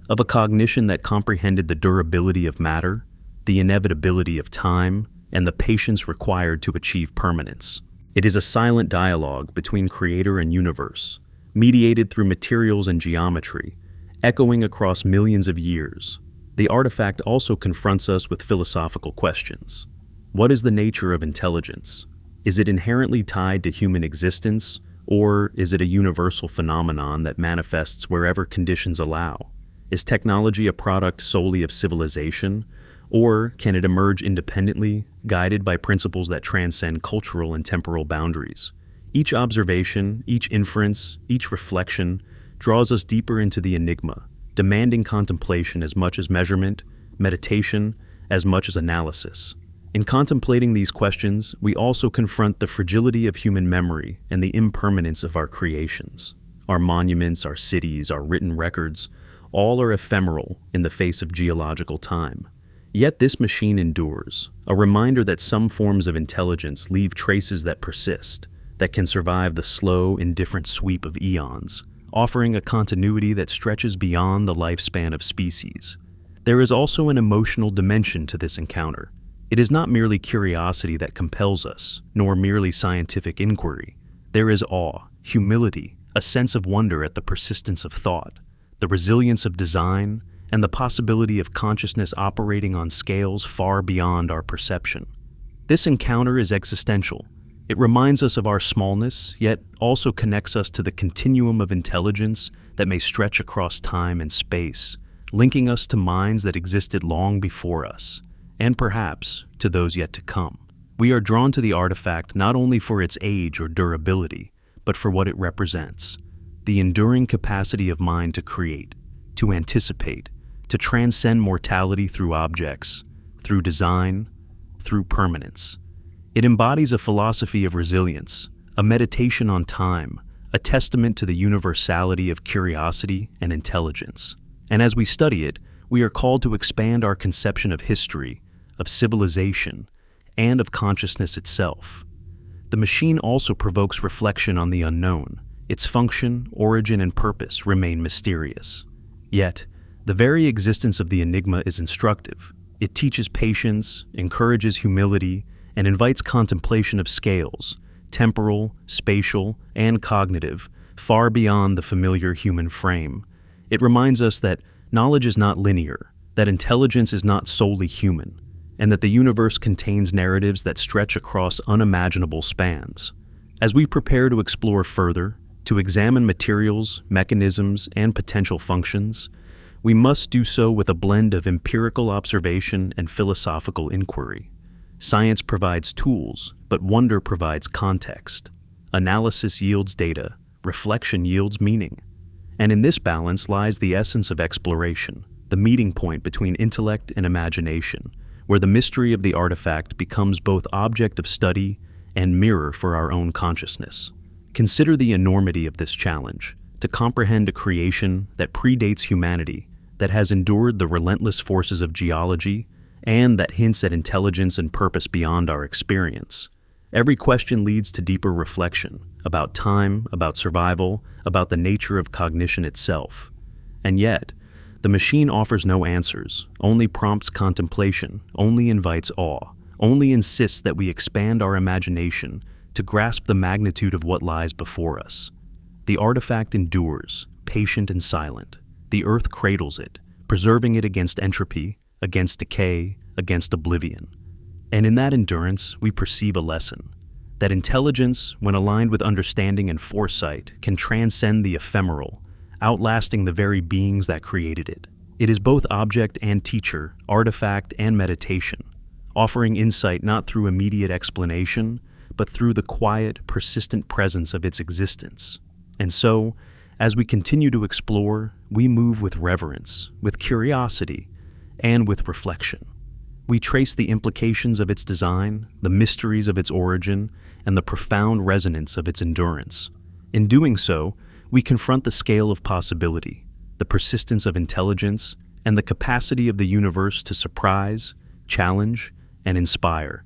A: of a cognition that comprehended the durability of matter, the inevitability of time, and the patience required to achieve permanence. It is a silent dialogue between creator and universe, mediated through materials and geometry, echoing across millions of years. The artifact also confronts us with philosophical questions. What is the nature of intelligence? Is it inherently tied to human existence, or is it a universal phenomenon that manifests wherever conditions allow? Is technology a product solely of civilization, Or can it emerge independently, guided by principles that transcend cultural and temporal boundaries? Each observation, each inference, each reflection draws us deeper into the enigma, demanding contemplation as much as measurement, meditation as much as analysis. In contemplating these questions, we also confront the fragility of human memory and the impermanence of our creations. Our monuments, our cities, our written records, all are ephemeral in the face of geological time. Yet this machine endures, a reminder that some forms of intelligence leave traces that persist, that can survive the slow, indifferent sweep of eons, offering a continuity that stretches beyond the lifespan of species. There is also an emotional dimension to this encounter. It is not merely curiosity that compels us, nor merely scientific inquiry. There is awe, humility, a sense of wonder at the persistence of thought, the resilience of design, and the possibility of consciousness operating on scales far beyond our perception. This encounter is existential. It reminds us of our smallness, yet also connects us to the continuum of intelligence that may stretch across time and space, linking us to minds that existed long before us, and perhaps to those yet to come. We are drawn to the artifact not only for its age or durability, but for what it represents: the enduring capacity of mind to create, to anticipate, to transcend mortality through objects, through design, through permanence. It embodies a philosophy of resilience, a meditation on time, a testament to the universality of curiosity and intelligence. And as we study it, we are called to expand our conception of history, of civilization, and of consciousness itself. The machine also provokes reflection on the unknown. Its function, origin, and purpose remain mysterious. Yet, the very existence of the enigma is instructive. It teaches patience, encourages humility, and invites contemplation of scales, temporal, spatial, and cognitive, far beyond the familiar human frame. It reminds us that knowledge is not linear, that intelligence is not solely human, and that the universe contains narratives that stretch across unimaginable spans. As we prepare to explore further, to examine materials, mechanisms, and potential functions, we must do so with a blend of empirical observation and philosophical inquiry. Science provides tools, but wonder provides context. Analysis yields data, reflection yields meaning. And in this balance lies the essence of exploration, the meeting point between intellect and imagination, where the mystery of the artifact becomes both object of study and mirror for our own consciousness. Consider the enormity of this challenge, to comprehend a creation that predates humanity, that has endured the relentless forces of geology, and that hints at intelligence and purpose beyond our experience. Every question leads to deeper reflection about time, about survival, about the nature of cognition itself. And yet, the machine offers no answers, only prompts contemplation, only invites awe, only insists that we expand our imagination to grasp the magnitude of what lies before us. The artifact endures, patient and silent. The earth cradles it, preserving it against entropy, against decay, against oblivion. And in that endurance, we perceive a lesson: that intelligence, when aligned with understanding and foresight, can transcend the ephemeral, outlasting the very beings that created it. It is both object and teacher, artifact and meditation, offering insight not through immediate explanation, but through the quiet, persistent presence of its existence. And so, as we continue to explore, we move with reverence, with curiosity, and with reflection. We trace the implications of its design, the mysteries of its origin, and the profound resonance of its endurance. In doing so, we confront the scale of possibility, the persistence of intelligence, and the capacity of the universe to surprise, challenge, and inspire.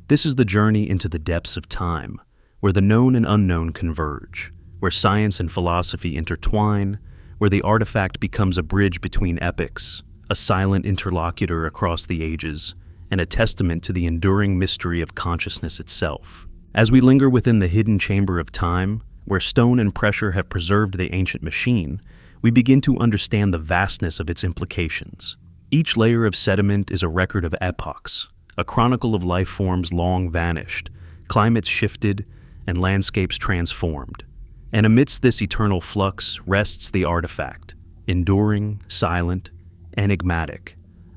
A: This is the journey into the depths of time, where the known and unknown converge, where science and philosophy intertwine, where the artifact becomes a bridge between epochs, a silent interlocutor across the ages, and a testament to the enduring mystery of consciousness itself. As we linger within the hidden chamber of time, where stone and pressure have preserved the ancient machine, we begin to understand the vastness of its implications. Each layer of sediment is a record of epochs, a chronicle of life forms long vanished, climates shifted, and landscapes transformed. And amidst this eternal flux rests the artifact, enduring, silent, enigmatic,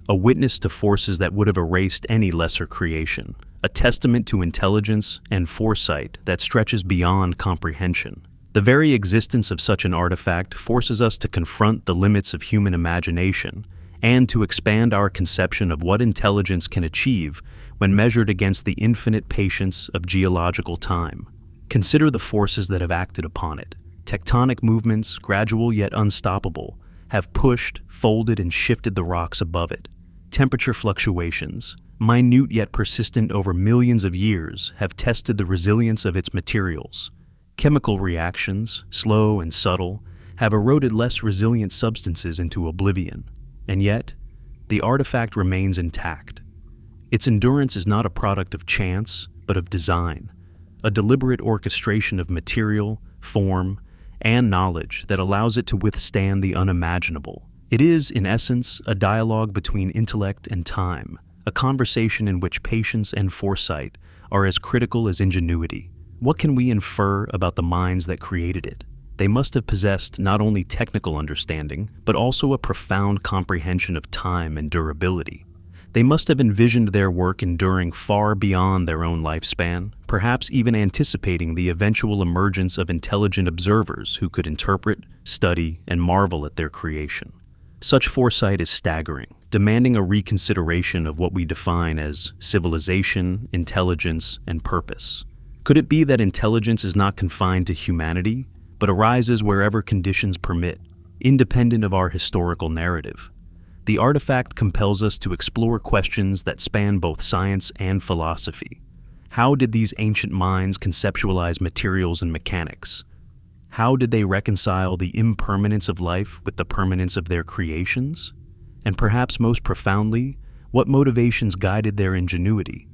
A: a witness to forces that would have erased any lesser creation, a testament to intelligence and foresight that stretches beyond comprehension. The very existence of such an artifact forces us to confront the limits of human imagination and to expand our conception of what intelligence can achieve when measured against the infinite patience of geological time. Consider the forces that have acted upon it. Tectonic movements, gradual yet unstoppable, have pushed, folded, and shifted the rocks above it. Temperature fluctuations, minute yet persistent over millions of years, have tested the resilience of its materials. Chemical reactions, slow and subtle, have eroded less resilient substances into oblivion. And yet, the artifact remains intact. Its endurance is not a product of chance, but of design, a deliberate orchestration of material, form, and knowledge that allows it to withstand the unimaginable. It is, in essence, a dialogue between intellect and time, a conversation in which patience and foresight are as critical as ingenuity. What can we infer about the minds that created it? They must have possessed not only technical understanding, but also a profound comprehension of time and durability. They must have envisioned their work enduring far beyond their own lifespan, perhaps even anticipating the eventual emergence of intelligent observers who could interpret, study, and marvel at their creation. Such foresight is staggering, demanding a reconsideration of what we define as civilization, intelligence, and purpose. Could it be that intelligence is not confined to humanity, but arises wherever conditions permit, independent of our historical narrative? The artifact compels us to explore questions that span both science and philosophy. How did these ancient minds conceptualize materials and mechanics? How did they reconcile the impermanence of life with the permanence of their creations? And perhaps most profoundly, what motivations guided their ingenuity?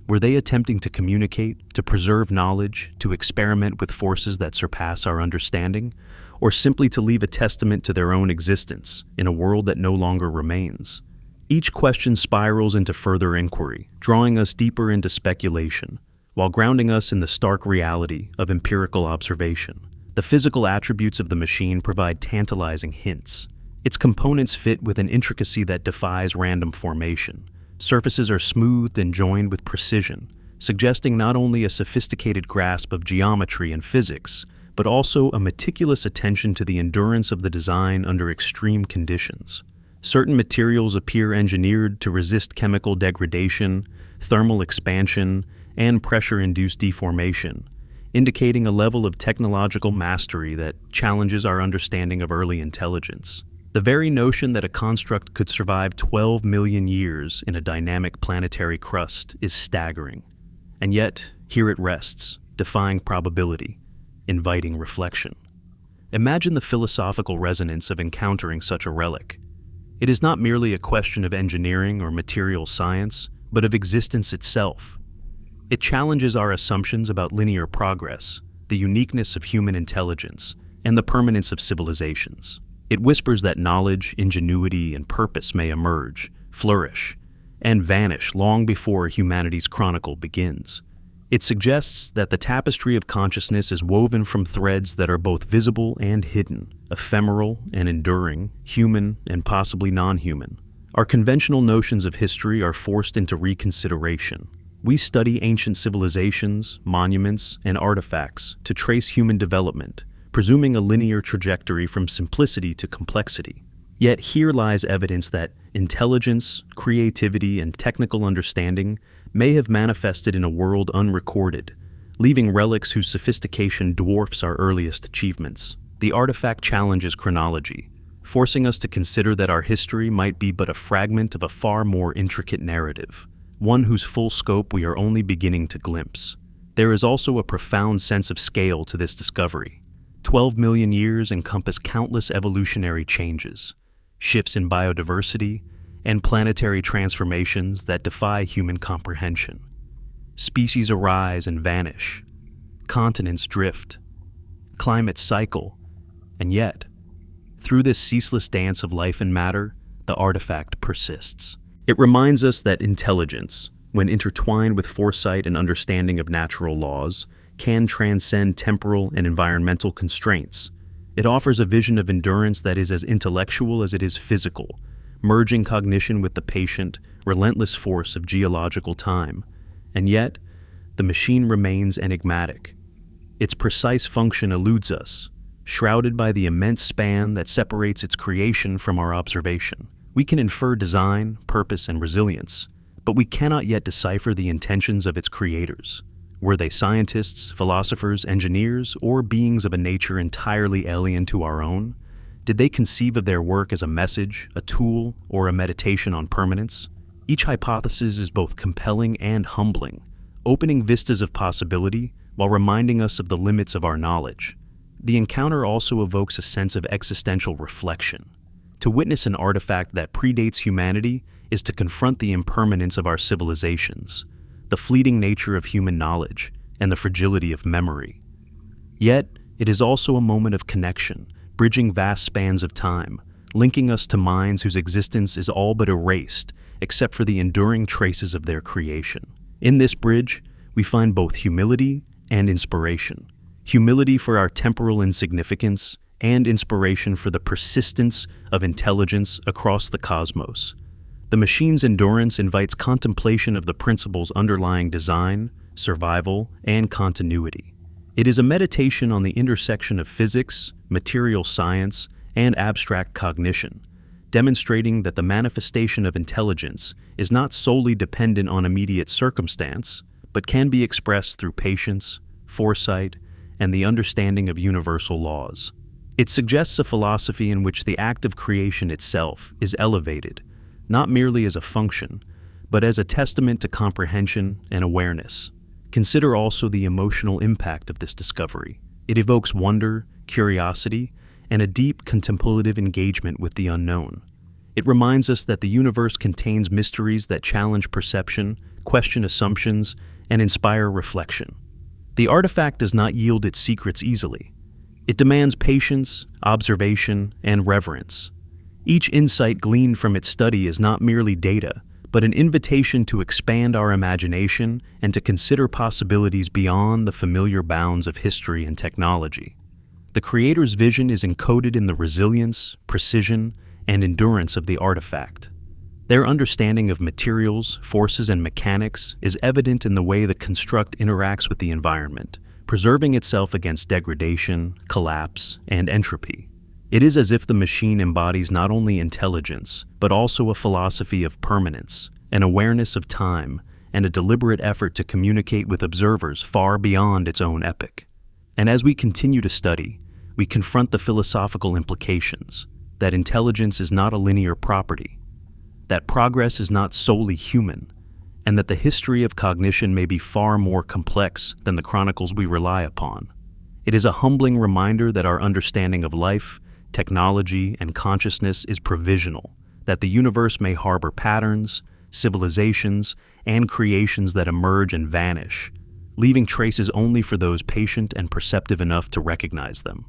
A: Were they attempting to communicate, to preserve knowledge, to experiment with forces that surpass our understanding, or simply to leave a testament to their own existence in a world that no longer remains? Each question spirals into further inquiry, drawing us deeper into speculation, while grounding us in the stark reality of empirical observation. The physical attributes of the machine provide tantalizing hints. Its components fit with an intricacy that defies random formation. Surfaces are smoothed and joined with precision, suggesting not only a sophisticated grasp of geometry and physics, but also a meticulous attention to the endurance of the design under extreme conditions. Certain materials appear engineered to resist chemical degradation, thermal expansion, and pressure-induced deformation, indicating a level of technological mastery that challenges our understanding of early intelligence. The very notion that a construct could survive 12 million years in a dynamic planetary crust is staggering. And yet, here it rests, defying probability, inviting reflection. Imagine the philosophical resonance of encountering such a relic. It is not merely a question of engineering or material science, but of existence itself. It challenges our assumptions about linear progress, the uniqueness of human intelligence, and the permanence of civilizations. It whispers that knowledge, ingenuity, and purpose may emerge, flourish, and vanish long before humanity's chronicle begins. It suggests that the tapestry of consciousness is woven from threads that are both visible and hidden, ephemeral and enduring, human and possibly non-human. Our conventional notions of history are forced into reconsideration. We study ancient civilizations, monuments, and artifacts to trace human development, presuming a linear trajectory from simplicity to complexity. Yet here lies evidence that intelligence, creativity, and technical understanding may have manifested in a world unrecorded, leaving relics whose sophistication dwarfs our earliest achievements. The artifact challenges chronology, forcing us to consider that our history might be but a fragment of a far more intricate narrative, one whose full scope we are only beginning to glimpse. There is also a profound sense of scale to this discovery. 12 million years encompass countless evolutionary changes, shifts in biodiversity, and planetary transformations that defy human comprehension. Species arise and vanish, continents drift, climates cycle, and yet, through this ceaseless dance of life and matter, the artifact persists. It reminds us that intelligence, when intertwined with foresight and understanding of natural laws, can transcend temporal and environmental constraints. It offers a vision of endurance that is as intellectual as it is physical, merging cognition with the patient, relentless force of geological time. And yet, the machine remains enigmatic. Its precise function eludes us, shrouded by the immense span that separates its creation from our observation. We can infer design, purpose, and resilience, but we cannot yet decipher the intentions of its creators. Were they scientists, philosophers, engineers, or beings of a nature entirely alien to our own? Did they conceive of their work as a message, a tool, or a meditation on permanence? Each hypothesis is both compelling and humbling, opening vistas of possibility while reminding us of the limits of our knowledge. The encounter also evokes a sense of existential reflection. To witness an artifact that predates humanity is to confront the impermanence of our civilizations, the fleeting nature of human knowledge, and the fragility of memory. Yet, it is also a moment of connection, bridging vast spans of time, linking us to minds whose existence is all but erased, except for the enduring traces of their creation. In this bridge, we find both humility and inspiration. Humility for our temporal insignificance, and inspiration for the persistence of intelligence across the cosmos. The machine's endurance invites contemplation of the principles underlying design, survival, and continuity. It is a meditation on the intersection of physics, material science, and abstract cognition, demonstrating that the manifestation of intelligence is not solely dependent on immediate circumstance, but can be expressed through patience, foresight, and the understanding of universal laws. It suggests a philosophy in which the act of creation itself is elevated, not merely as a function, but as a testament to comprehension and awareness. Consider also the emotional impact of this discovery. It evokes wonder, curiosity, and a deep contemplative engagement with the unknown. It reminds us that the universe contains mysteries that challenge perception, question assumptions, and inspire reflection. The artifact does not yield its secrets easily. It demands patience, observation, and reverence. Each insight gleaned from its study is not merely data, but an invitation to expand our imagination and to consider possibilities beyond the familiar bounds of history and technology. The creator's vision is encoded in the resilience, precision, and endurance of the artifact. Their understanding of materials, forces, and mechanics is evident in the way the construct interacts with the environment, preserving itself against degradation, collapse, and entropy. It is as if the machine embodies not only intelligence, but also a philosophy of permanence, an awareness of time, and a deliberate effort to communicate with observers far beyond its own epoch. And as we continue to study, we confront the philosophical implications, that intelligence is not a linear property, that progress is not solely human, and that the history of cognition may be far more complex than the chronicles we rely upon. It is a humbling reminder that our understanding of life, technology, and consciousness is provisional, that the universe may harbor patterns, civilizations, and creations that emerge and vanish, leaving traces only for those patient and perceptive enough to recognize them.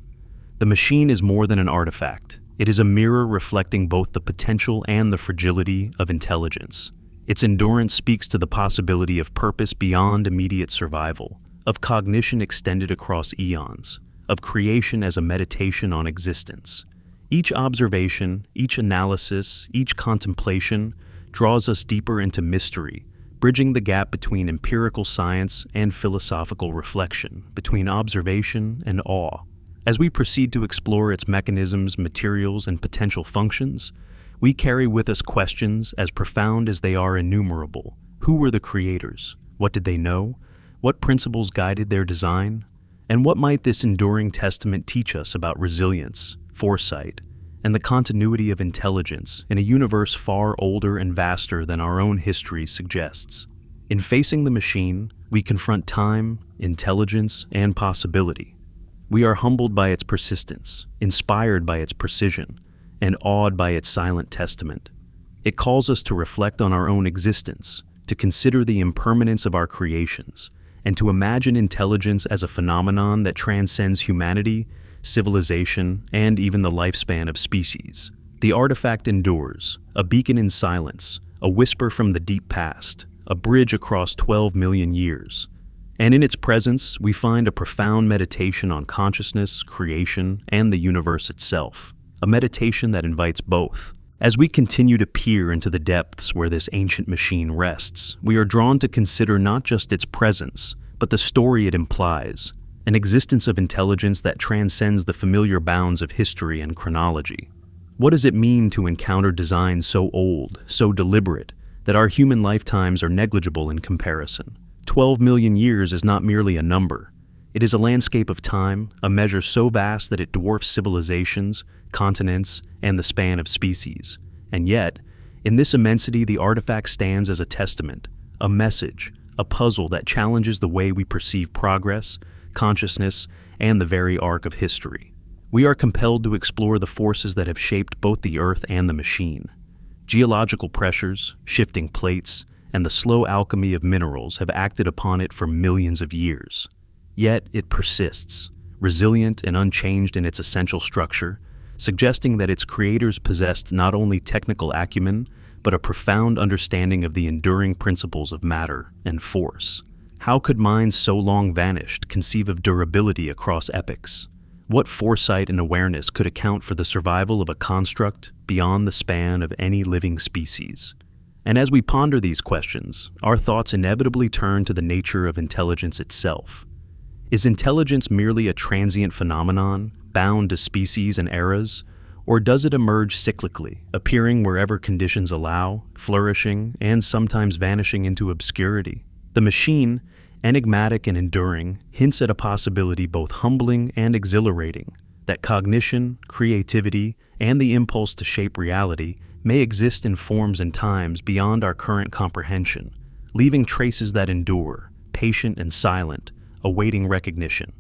A: The machine is more than an artifact. It is a mirror reflecting both the potential and the fragility of intelligence. Its endurance speaks to the possibility of purpose beyond immediate survival, of cognition extended across eons, of creation as a meditation on existence. Each observation, each analysis, each contemplation draws us deeper into mystery, bridging the gap between empirical science and philosophical reflection, between observation and awe. As we proceed to explore its mechanisms, materials, and potential functions, we carry with us questions as profound as they are innumerable. Who were the creators? What did they know? What principles guided their design? And what might this enduring testament teach us about resilience, foresight, and the continuity of intelligence in a universe far older and vaster than our own history suggests? In facing the machine, we confront time, intelligence, and possibility. We are humbled by its persistence, inspired by its precision, and awed by its silent testament. It calls us to reflect on our own existence, to consider the impermanence of our creations, and to imagine intelligence as a phenomenon that transcends humanity, civilization, and even the lifespan of species. The artifact endures, a beacon in silence, a whisper from the deep past, a bridge across 12 million years. And in its presence, we find a profound meditation on consciousness, creation, and the universe itself. A meditation that invites both As we continue to peer into the depths where this ancient machine rests, we are drawn to consider not just its presence, but the story it implies, an existence of intelligence that transcends the familiar bounds of history and chronology. What does it mean to encounter design so old, so deliberate, that our human lifetimes are negligible in comparison? 12 million years is not merely a number. It is a landscape of time, a measure so vast that it dwarfs civilizations, continents, and the span of species. And yet, in this immensity, the artifact stands as a testament, a message, a puzzle that challenges the way we perceive progress, consciousness, and the very arc of history. We are compelled to explore the forces that have shaped both the Earth and the machine. Geological pressures, shifting plates, and the slow alchemy of minerals have acted upon it for millions of years. Yet it persists, resilient and unchanged in its essential structure, suggesting that its creators possessed not only technical acumen, but a profound understanding of the enduring principles of matter and force. How could minds so long vanished conceive of durability across epochs? What foresight and awareness could account for the survival of a construct beyond the span of any living species? And as we ponder these questions, our thoughts inevitably turn to the nature of intelligence itself. Is intelligence merely a transient phenomenon, bound to species and eras, or does it emerge cyclically, appearing wherever conditions allow, flourishing, and sometimes vanishing into obscurity? The machine, enigmatic and enduring, hints at a possibility both humbling and exhilarating, that cognition, creativity, and the impulse to shape reality may exist in forms and times beyond our current comprehension, leaving traces that endure, patient and silent, awaiting recognition.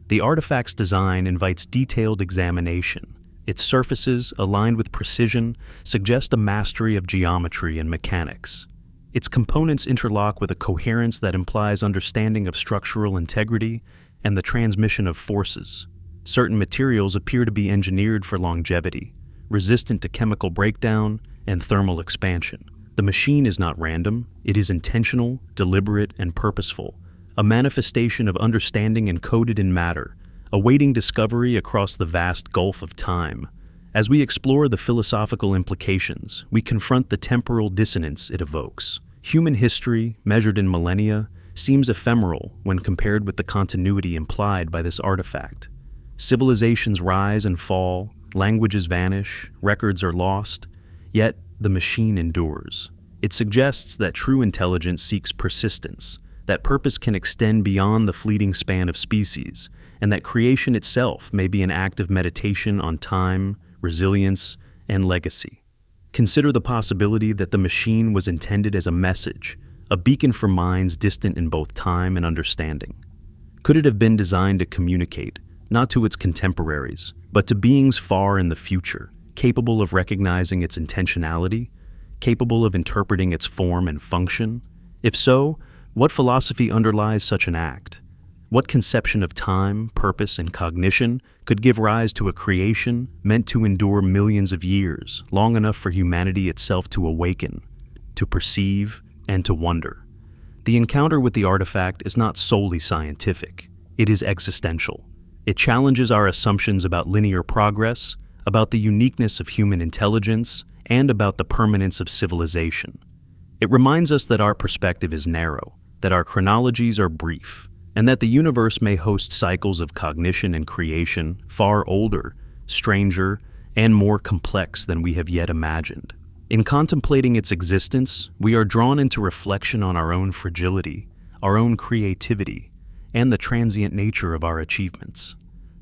A: The artifact's design invites detailed examination. Its surfaces, aligned with precision, suggest a mastery of geometry and mechanics. Its components interlock with a coherence that implies understanding of structural integrity and the transmission of forces. Certain materials appear to be engineered for longevity, resistant to chemical breakdown and thermal expansion. The machine is not random, it is intentional, deliberate, and purposeful, a manifestation of understanding encoded in matter, awaiting discovery across the vast gulf of time. As we explore the philosophical implications, we confront the temporal dissonance it evokes. Human history, measured in millennia, seems ephemeral when compared with the continuity implied by this artifact. Civilizations rise and fall, languages vanish, records are lost, yet the machine endures. It suggests that true intelligence seeks persistence, that purpose can extend beyond the fleeting span of species, and that creation itself may be an act of meditation on time, resilience, and legacy. Consider the possibility that the machine was intended as a message, a beacon for minds distant in both time and understanding. Could it have been designed to communicate, not to its contemporaries, but to beings far in the future, capable of recognizing its intentionality, capable of interpreting its form and function? If so, what philosophy underlies such an act? What conception of time, purpose, and cognition could give rise to a creation meant to endure millions of years, long enough for humanity itself to awaken, to perceive, and to wonder? The encounter with the artifact is not solely scientific. It is existential. It challenges our assumptions about linear progress, about the uniqueness of human intelligence, and about the permanence of civilization. It reminds us that our perspective is narrow, that our chronologies are brief, and that the universe may host cycles of cognition and creation far older, stranger, and more complex than we have yet imagined. In contemplating its existence, we are drawn into reflection on our own fragility, our own creativity, and the transient nature of our achievements.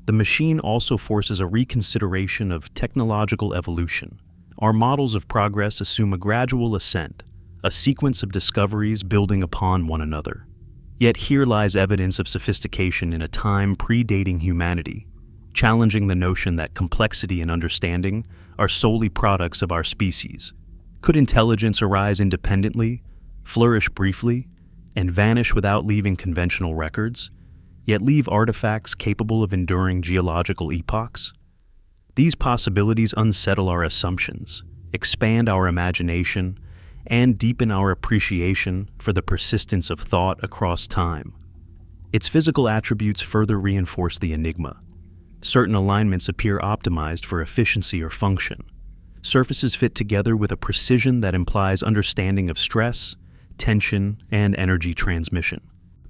A: The machine also forces a reconsideration of technological evolution. Our models of progress assume a gradual ascent, a sequence of discoveries building upon one another. Yet here lies evidence of sophistication in a time predating humanity, challenging the notion that complexity and understanding are solely products of our species. Could intelligence arise independently, flourish briefly, and vanish without leaving conventional records, yet leave artifacts capable of enduring geological epochs? These possibilities unsettle our assumptions, expand our imagination, and deepen our appreciation for the persistence of thought across time. Its physical attributes further reinforce the enigma. Certain alignments appear optimized for efficiency or function. Surfaces fit together with a precision that implies understanding of stress, tension, and energy transmission.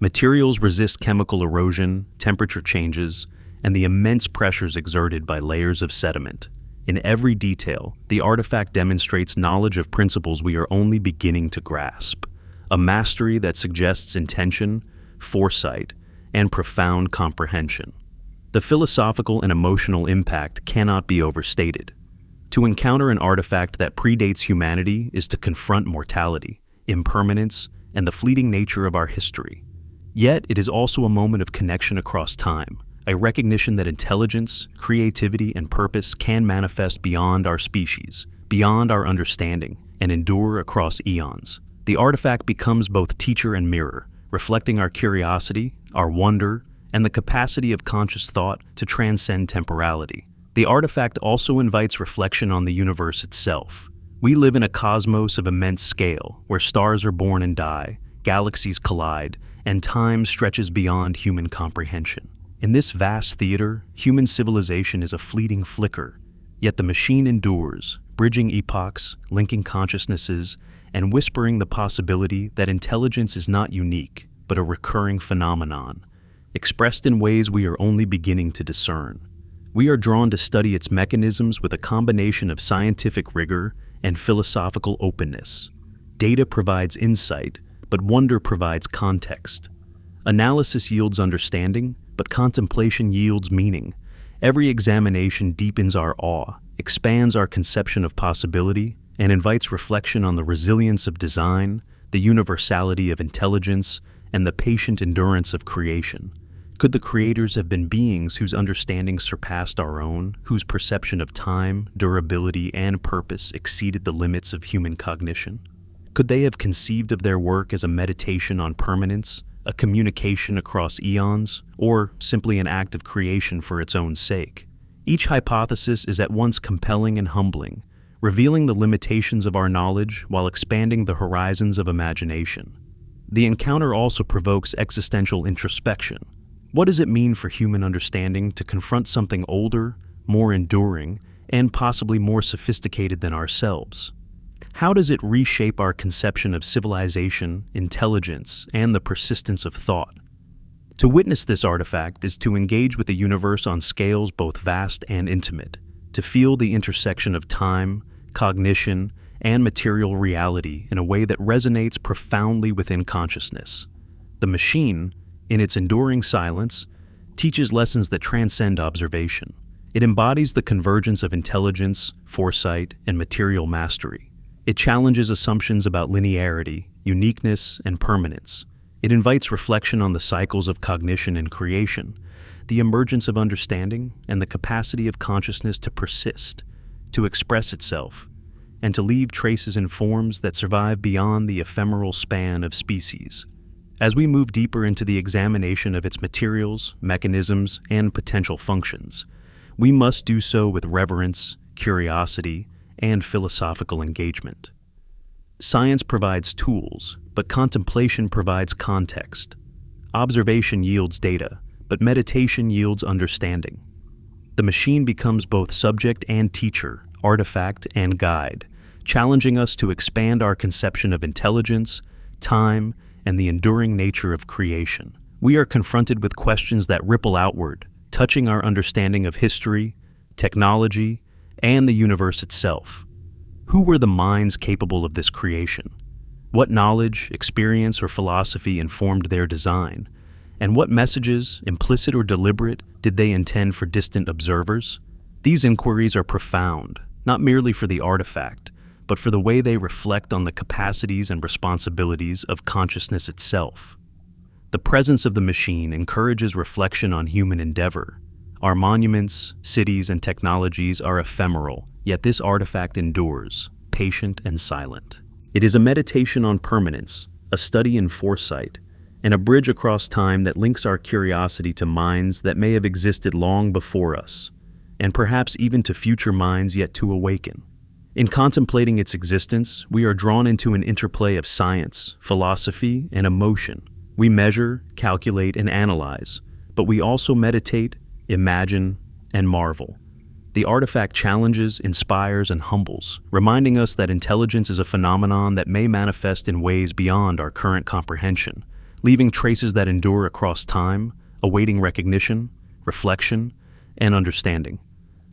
A: Materials resist chemical erosion, temperature changes, and the immense pressures exerted by layers of sediment. In every detail, the artifact demonstrates knowledge of principles we are only beginning to grasp, a mastery that suggests intention, foresight, and profound comprehension. The philosophical and emotional impact cannot be overstated. To encounter an artifact that predates humanity is to confront mortality, impermanence, and the fleeting nature of our history. Yet, it is also a moment of connection across time, a recognition that intelligence, creativity, and purpose can manifest beyond our species, beyond our understanding, and endure across eons. The artifact becomes both teacher and mirror, reflecting our curiosity, our wonder, and the capacity of conscious thought to transcend temporality. The artifact also invites reflection on the universe itself. We live in a cosmos of immense scale, where stars are born and die, galaxies collide, and time stretches beyond human comprehension. In this vast theater, human civilization is a fleeting flicker, yet the machine endures, bridging epochs, linking consciousnesses, and whispering the possibility that intelligence is not unique, but a recurring phenomenon, expressed in ways we are only beginning to discern. We are drawn to study its mechanisms with a combination of scientific rigor and philosophical openness. Data provides insight, but wonder provides context. Analysis yields understanding, but contemplation yields meaning. Every examination deepens our awe, expands our conception of possibility, and invites reflection on the resilience of design, the universality of intelligence, and the patient endurance of creation. Could the creators have been beings whose understanding surpassed our own, whose perception of time, durability, and purpose exceeded the limits of human cognition? Could they have conceived of their work as a meditation on permanence, a communication across eons, or simply an act of creation for its own sake? Each hypothesis is at once compelling and humbling, revealing the limitations of our knowledge while expanding the horizons of imagination. The encounter also provokes existential introspection. What does it mean for human understanding to confront something older, more enduring, and possibly more sophisticated than ourselves? How does it reshape our conception of civilization, intelligence, and the persistence of thought? To witness this artifact is to engage with the universe on scales both vast and intimate, to feel the intersection of time, cognition, and material reality in a way that resonates profoundly within consciousness. The machine, in its enduring silence, teaches lessons that transcend observation. It embodies the convergence of intelligence, foresight, and material mastery. It challenges assumptions about linearity, uniqueness, and permanence. It invites reflection on the cycles of cognition and creation, the emergence of understanding, and the capacity of consciousness to persist, to express itself, and to leave traces in forms that survive beyond the ephemeral span of species. As we move deeper into the examination of its materials, mechanisms, and potential functions, we must do so with reverence, curiosity, and philosophical engagement. Science provides tools, but contemplation provides context. Observation yields data, but meditation yields understanding. The machine becomes both subject and teacher, artifact and guide, challenging us to expand our conception of intelligence, time, and the enduring nature of creation. We are confronted with questions that ripple outward, touching our understanding of history, technology, and the universe itself. Who were the minds capable of this creation? What knowledge, experience, or philosophy informed their design? And what messages, implicit or deliberate, did they intend for distant observers? These inquiries are profound, not merely for the artifact, but for the way they reflect on the capacities and responsibilities of consciousness itself. The presence of the machine encourages reflection on human endeavor. Our monuments, cities, and technologies are ephemeral, yet this artifact endures, patient and silent. It is a meditation on permanence, a study in foresight, and a bridge across time that links our curiosity to minds that may have existed long before us, and perhaps even to future minds yet to awaken. In contemplating its existence, we are drawn into an interplay of science, philosophy, and emotion. We measure, calculate, and analyze, but we also meditate, imagine, and marvel. The artifact challenges, inspires, and humbles, reminding us that intelligence is a phenomenon that may manifest in ways beyond our current comprehension, leaving traces that endure across time, awaiting recognition, reflection, and understanding.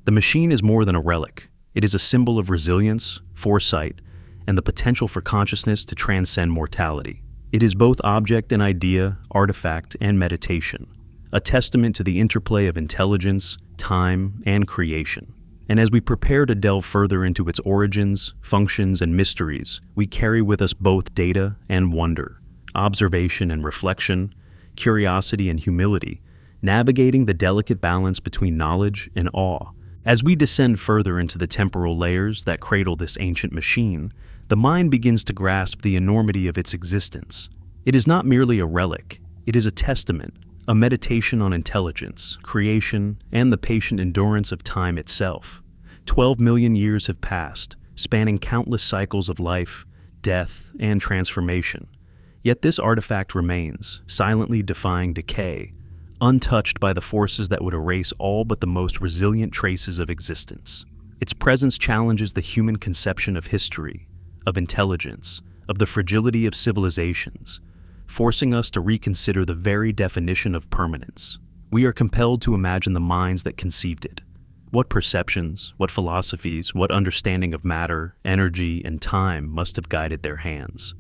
A: The machine is more than a relic. It is a symbol of resilience, foresight, and the potential for consciousness to transcend mortality. It is both object and idea, artifact and meditation, a testament to the interplay of intelligence, time, and creation. And as we prepare to delve further into its origins, functions, and mysteries, we carry with us both data and wonder, observation and reflection, curiosity and humility, navigating the delicate balance between knowledge and awe. As we descend further into the temporal layers that cradle this ancient machine, the mind begins to grasp the enormity of its existence. It is not merely a relic, it is a testament, a meditation on intelligence, creation, and the patient endurance of time itself. 12 million years have passed, spanning countless cycles of life, death, and transformation. Yet this artifact remains, silently defying decay, untouched by the forces that would erase all but the most resilient traces of existence. Its presence challenges the human conception of history, of intelligence, of the fragility of civilizations, forcing us to reconsider the very definition of permanence. We are compelled to imagine the minds that conceived it. What perceptions, what philosophies, what understanding of matter, energy, and time must have guided their hands?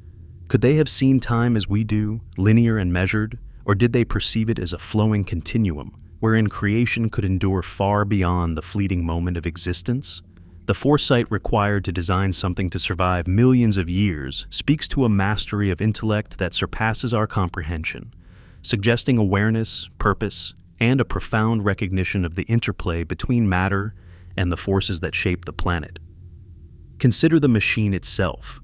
A: Could they have seen time as we do, linear and measured, or did they perceive it as a flowing continuum, wherein creation could endure far beyond the fleeting moment of existence? The foresight required to design something to survive millions of years speaks to a mastery of intellect that surpasses our comprehension, suggesting awareness, purpose, and a profound recognition of the interplay between matter and the forces that shape the planet. Consider the machine itself.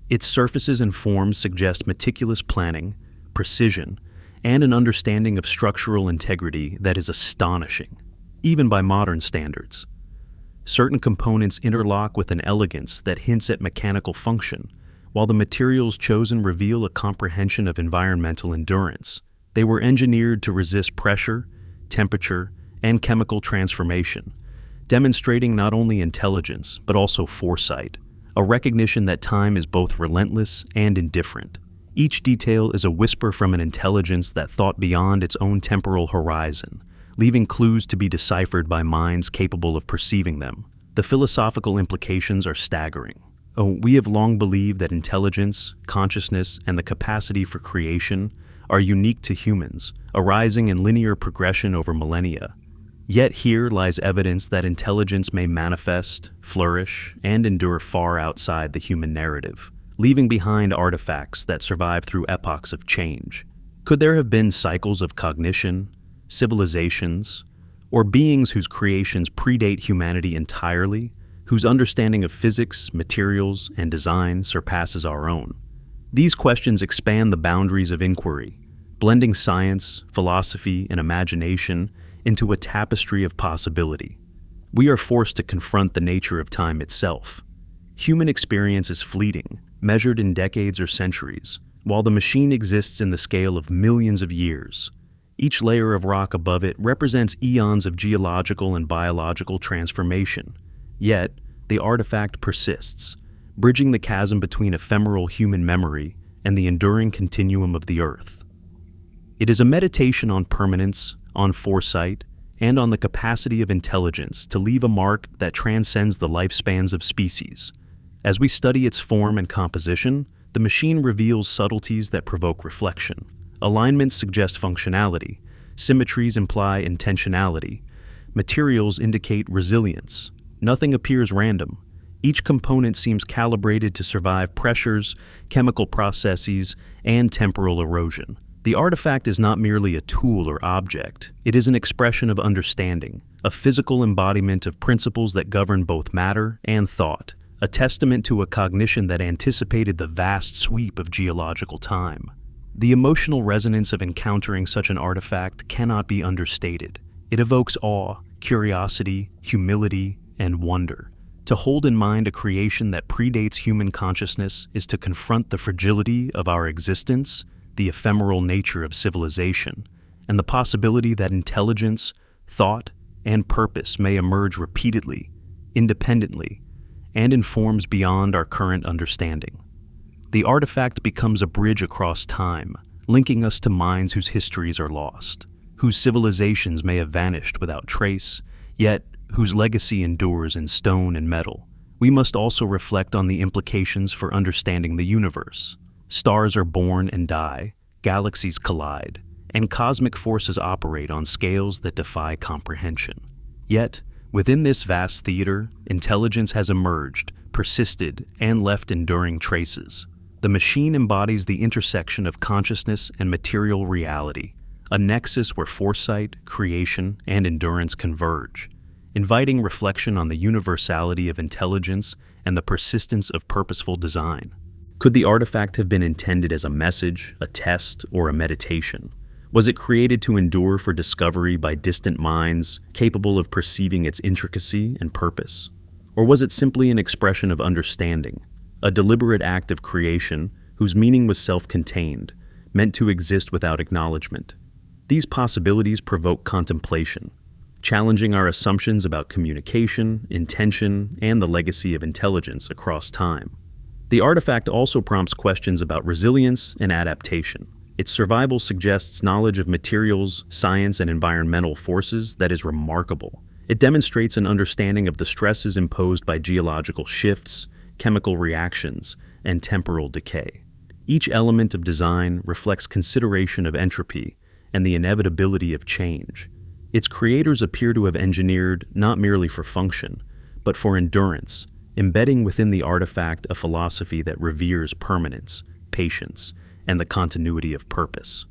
A: Its surfaces and forms suggest meticulous planning, precision, and an understanding of structural integrity that is astonishing, even by modern standards. Certain components interlock with an elegance that hints at mechanical function, while the materials chosen reveal a comprehension of environmental endurance. They were engineered to resist pressure, temperature, and chemical transformation, demonstrating not only intelligence but also foresight, a recognition that time is both relentless and indifferent. Each detail is a whisper from an intelligence that thought beyond its own temporal horizon, leaving clues to be deciphered by minds capable of perceiving them. The philosophical implications are staggering. We have long believed that intelligence, consciousness, and the capacity for creation are unique to humans, arising in linear progression over millennia. Yet here lies evidence that intelligence may manifest, flourish, and endure far outside the human narrative, leaving behind artifacts that survive through epochs of change. Could there have been cycles of cognition, civilizations, or beings whose creations predate humanity entirely, whose understanding of physics, materials, and design surpasses our own? These questions expand the boundaries of inquiry, blending science, philosophy, and imagination into a tapestry of possibility. We are forced to confront the nature of time itself. Human experience is fleeting, measured in decades or centuries, while the machine exists in the scale of millions of years. Each layer of rock above it represents eons of geological and biological transformation. Yet, the artifact persists, bridging the chasm between ephemeral human memory and the enduring continuum of the Earth. It is a meditation on permanence, on foresight, and on the capacity of intelligence to leave a mark that transcends the lifespans of species. As we study its form and composition, the machine reveals subtleties that provoke reflection. Alignments suggest functionality, symmetries imply intentionality, materials indicate resilience. Nothing appears random. Each component seems calibrated to survive pressures, chemical processes, and temporal erosion. The artifact is not merely a tool or object. It is an expression of understanding, a physical embodiment of principles that govern both matter and thought, a testament to a cognition that anticipated the vast sweep of geological time. The emotional resonance of encountering such an artifact cannot be understated. It evokes awe, curiosity, humility, and wonder. To hold in mind a creation that predates human consciousness is to confront the fragility of our existence, the ephemeral nature of civilization, and the possibility that intelligence, thought, and purpose may emerge repeatedly, independently, and in forms beyond our current understanding. The artifact becomes a bridge across time, linking us to minds whose histories are lost, whose civilizations may have vanished without trace, yet whose legacy endures in stone and metal. We must also reflect on the implications for understanding the universe. Stars are born and die, galaxies collide, and cosmic forces operate on scales that defy comprehension. Yet, within this vast theater, intelligence has emerged, persisted, and left enduring traces. The machine embodies the intersection of consciousness and material reality, a nexus where foresight, creation, and endurance converge, inviting reflection on the universality of intelligence and the persistence of purposeful design. Could the artifact have been intended as a message, a test, or a meditation? Was it created to endure for discovery by distant minds capable of perceiving its intricacy and purpose? Or was it simply an expression of understanding, a deliberate act of creation whose meaning was self-contained, meant to exist without acknowledgement? These possibilities provoke contemplation, challenging our assumptions about communication, intention, and the legacy of intelligence across time. The artifact also prompts questions about resilience and adaptation. Its survival suggests knowledge of materials, science, and environmental forces that is remarkable. It demonstrates an understanding of the stresses imposed by geological shifts, chemical reactions, and temporal decay. Each element of design reflects consideration of entropy and the inevitability of change. Its creators appear to have engineered not merely for function, but for endurance, embedding within the artifact a philosophy that reveres permanence, patience, and the continuity of purpose.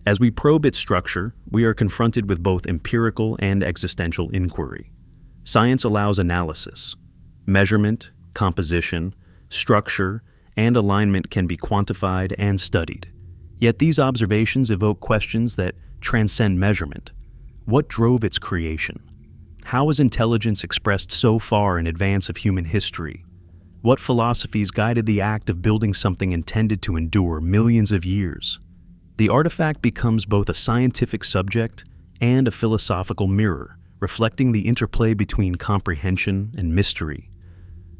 A: As we probe its structure, we are confronted with both empirical and existential inquiry. Science allows analysis. Measurement, composition, structure, and alignment can be quantified and studied. Yet these observations evoke questions that transcend measurement. What drove its creation? How is intelligence expressed so far in advance of human history? What philosophies guided the act of building something intended to endure millions of years? The artifact becomes both a scientific subject and a philosophical mirror, reflecting the interplay between comprehension and mystery,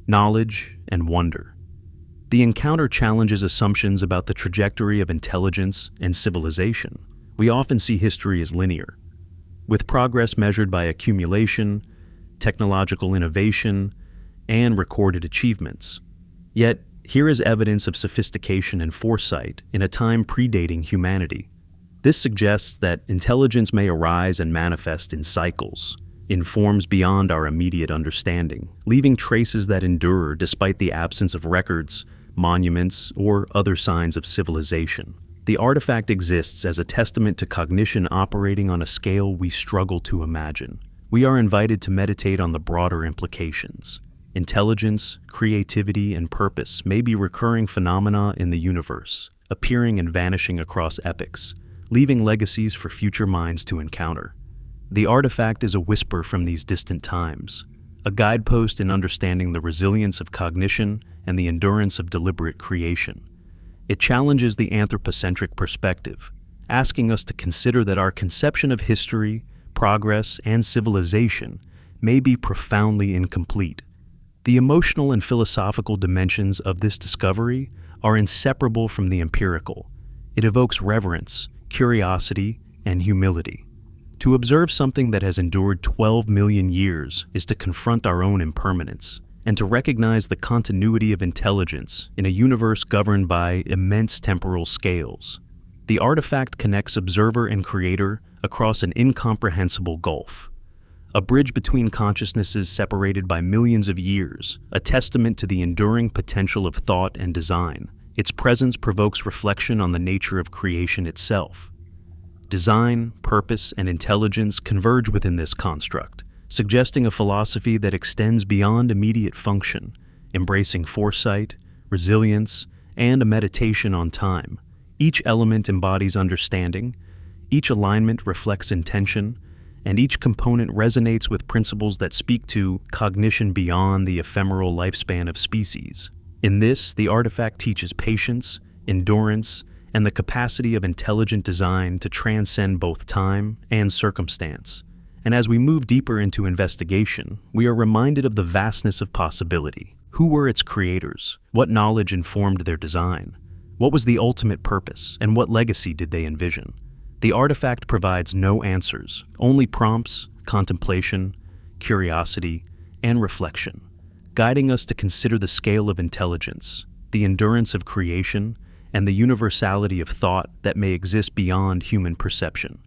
A: knowledge and wonder. The encounter challenges assumptions about the trajectory of intelligence and civilization. We often see history as linear, with progress measured by accumulation, technological innovation, and recorded achievements. Yet, here is evidence of sophistication and foresight in a time predating humanity. This suggests that intelligence may arise and manifest in cycles, in forms beyond our immediate understanding, leaving traces that endure despite the absence of records, monuments, or other signs of civilization. The artifact exists as a testament to cognition operating on a scale we struggle to imagine. We are invited to meditate on the broader implications. Intelligence, creativity, and purpose may be recurring phenomena in the universe, appearing and vanishing across epochs, leaving legacies for future minds to encounter. The artifact is a whisper from these distant times, a guidepost in understanding the resilience of cognition and the endurance of deliberate creation. It challenges the anthropocentric perspective, asking us to consider that our conception of history, progress, and civilization may be profoundly incomplete. The emotional and philosophical dimensions of this discovery are inseparable from the empirical. It evokes reverence, curiosity, and humility. To observe something that has endured 12 million years is to confront our own impermanence, and to recognize the continuity of intelligence in a universe governed by immense temporal scales. The artifact connects observer and creator across an incomprehensible gulf, a bridge between consciousnesses separated by millions of years, a testament to the enduring potential of thought and design. Its presence provokes reflection on the nature of creation itself. Design, purpose, and intelligence converge within this construct, suggesting a philosophy that extends beyond immediate function, embracing foresight, resilience, and a meditation on time. Each element embodies understanding, each alignment reflects intention, and each component resonates with principles that speak to cognition beyond the ephemeral lifespan of species. In this, the artifact teaches patience, endurance, and the capacity of intelligent design to transcend both time and circumstance, And as we move deeper into investigation, we are reminded of the vastness of possibility. Who were its creators? What knowledge informed their design? What was the ultimate purpose, and what legacy did they envision? The artifact provides no answers, only prompts, contemplation, curiosity, and reflection, guiding us to consider the scale of intelligence, the endurance of creation, and the universality of thought that may exist beyond human perception.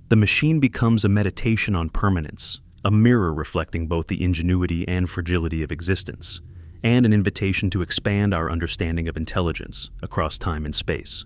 A: The machine becomes a meditation on permanence, a mirror reflecting both the ingenuity and fragility of existence, and an invitation to expand our understanding of intelligence across time and space.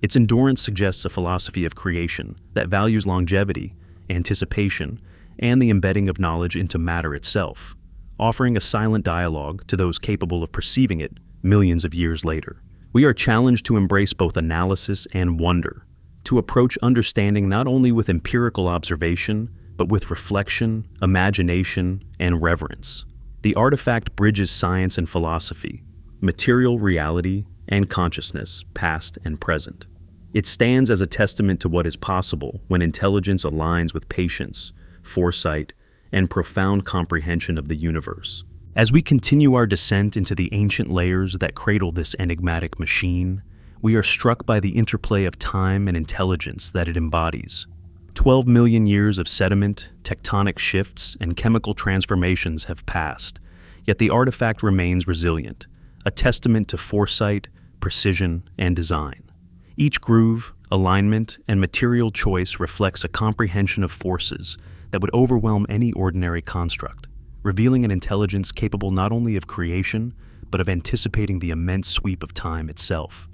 A: Its endurance suggests a philosophy of creation that values longevity, anticipation, and the embedding of knowledge into matter itself, offering a silent dialogue to those capable of perceiving it millions of years later. We are challenged to embrace both analysis and wonder, to approach understanding not only with empirical observation, but with reflection, imagination, and reverence. The artifact bridges science and philosophy, material reality and consciousness, past and present. It stands as a testament to what is possible when intelligence aligns with patience, foresight, and profound comprehension of the universe. As we continue our descent into the ancient layers that cradle this enigmatic machine, we are struck by the interplay of time and intelligence that it embodies. 12 million years of sediment, tectonic shifts, and chemical transformations have passed, yet the artifact remains resilient, a testament to foresight, precision, and design. Each groove, alignment, and material choice reflects a comprehension of forces that would overwhelm any ordinary construct, revealing an intelligence capable not only of creation, but of anticipating the immense sweep of time itself.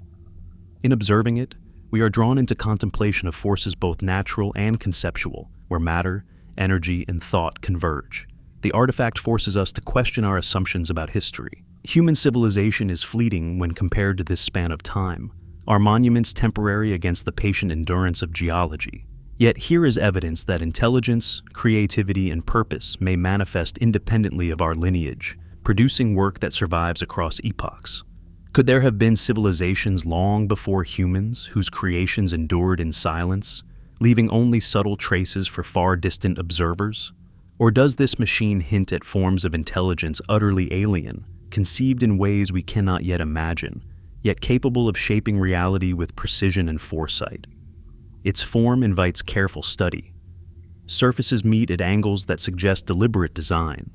A: In observing it, we are drawn into contemplation of forces both natural and conceptual, where matter, energy, and thought converge. The artifact forces us to question our assumptions about history. Human civilization is fleeting when compared to this span of time, our monuments temporary against the patient endurance of geology. Yet here is evidence that intelligence, creativity, and purpose may manifest independently of our lineage, producing work that survives across epochs. Could there have been civilizations long before humans whose creations endured in silence, leaving only subtle traces for far distant observers? Or does this machine hint at forms of intelligence utterly alien, conceived in ways we cannot yet imagine, yet capable of shaping reality with precision and foresight? Its form invites careful study. Surfaces meet at angles that suggest deliberate design.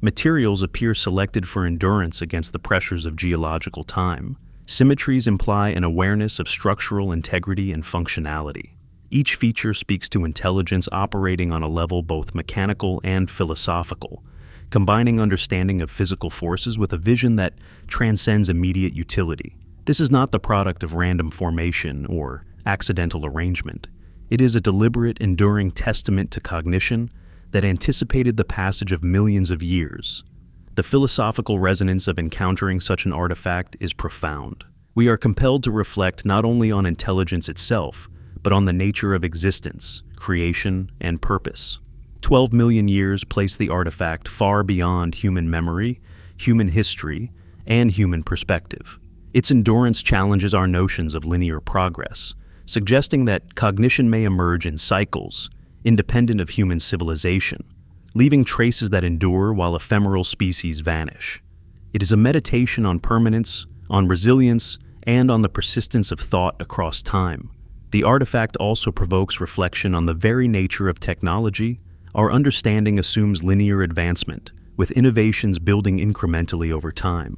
A: Materials appear selected for endurance against the pressures of geological time. Symmetries imply an awareness of structural integrity and functionality. Each feature speaks to intelligence operating on a level both mechanical and philosophical, combining understanding of physical forces with a vision that transcends immediate utility. This is not the product of random formation or accidental arrangement. It is a deliberate, enduring testament to cognition that anticipated the passage of millions of years. The philosophical resonance of encountering such an artifact is profound. We are compelled to reflect not only on intelligence itself, but on the nature of existence, creation, and purpose. 12 million years place the artifact far beyond human memory, human history, and human perspective. Its endurance challenges our notions of linear progress, suggesting that cognition may emerge in cycles, independent of human civilization, leaving traces that endure while ephemeral species vanish. It is a meditation on permanence, on resilience, and on the persistence of thought across time. The artifact also provokes reflection on the very nature of technology. Our understanding assumes linear advancement, with innovations building incrementally over time.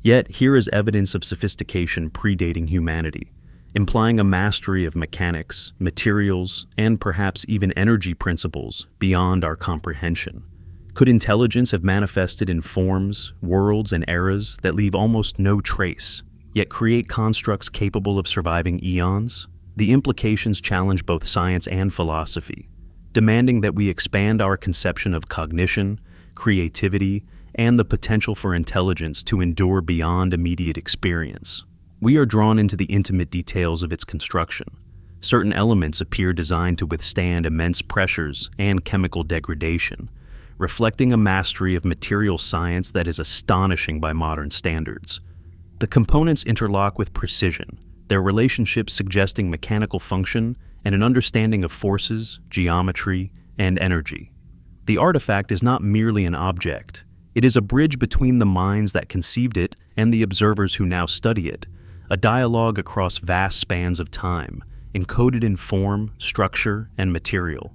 A: Yet here is evidence of sophistication predating humanity, implying a mastery of mechanics, materials, and perhaps even energy principles beyond our comprehension. Could intelligence have manifested in forms, worlds, and eras that leave almost no trace, yet create constructs capable of surviving eons? The implications challenge both science and philosophy, demanding that we expand our conception of cognition, creativity, and the potential for intelligence to endure beyond immediate experience. We are drawn into the intimate details of its construction. Certain elements appear designed to withstand immense pressures and chemical degradation, reflecting a mastery of material science that is astonishing by modern standards. The components interlock with precision, their relationships suggesting mechanical function and an understanding of forces, geometry, and energy. The artifact is not merely an object. It is a bridge between the minds that conceived it and the observers who now study it, a dialogue across vast spans of time, encoded in form, structure, and material.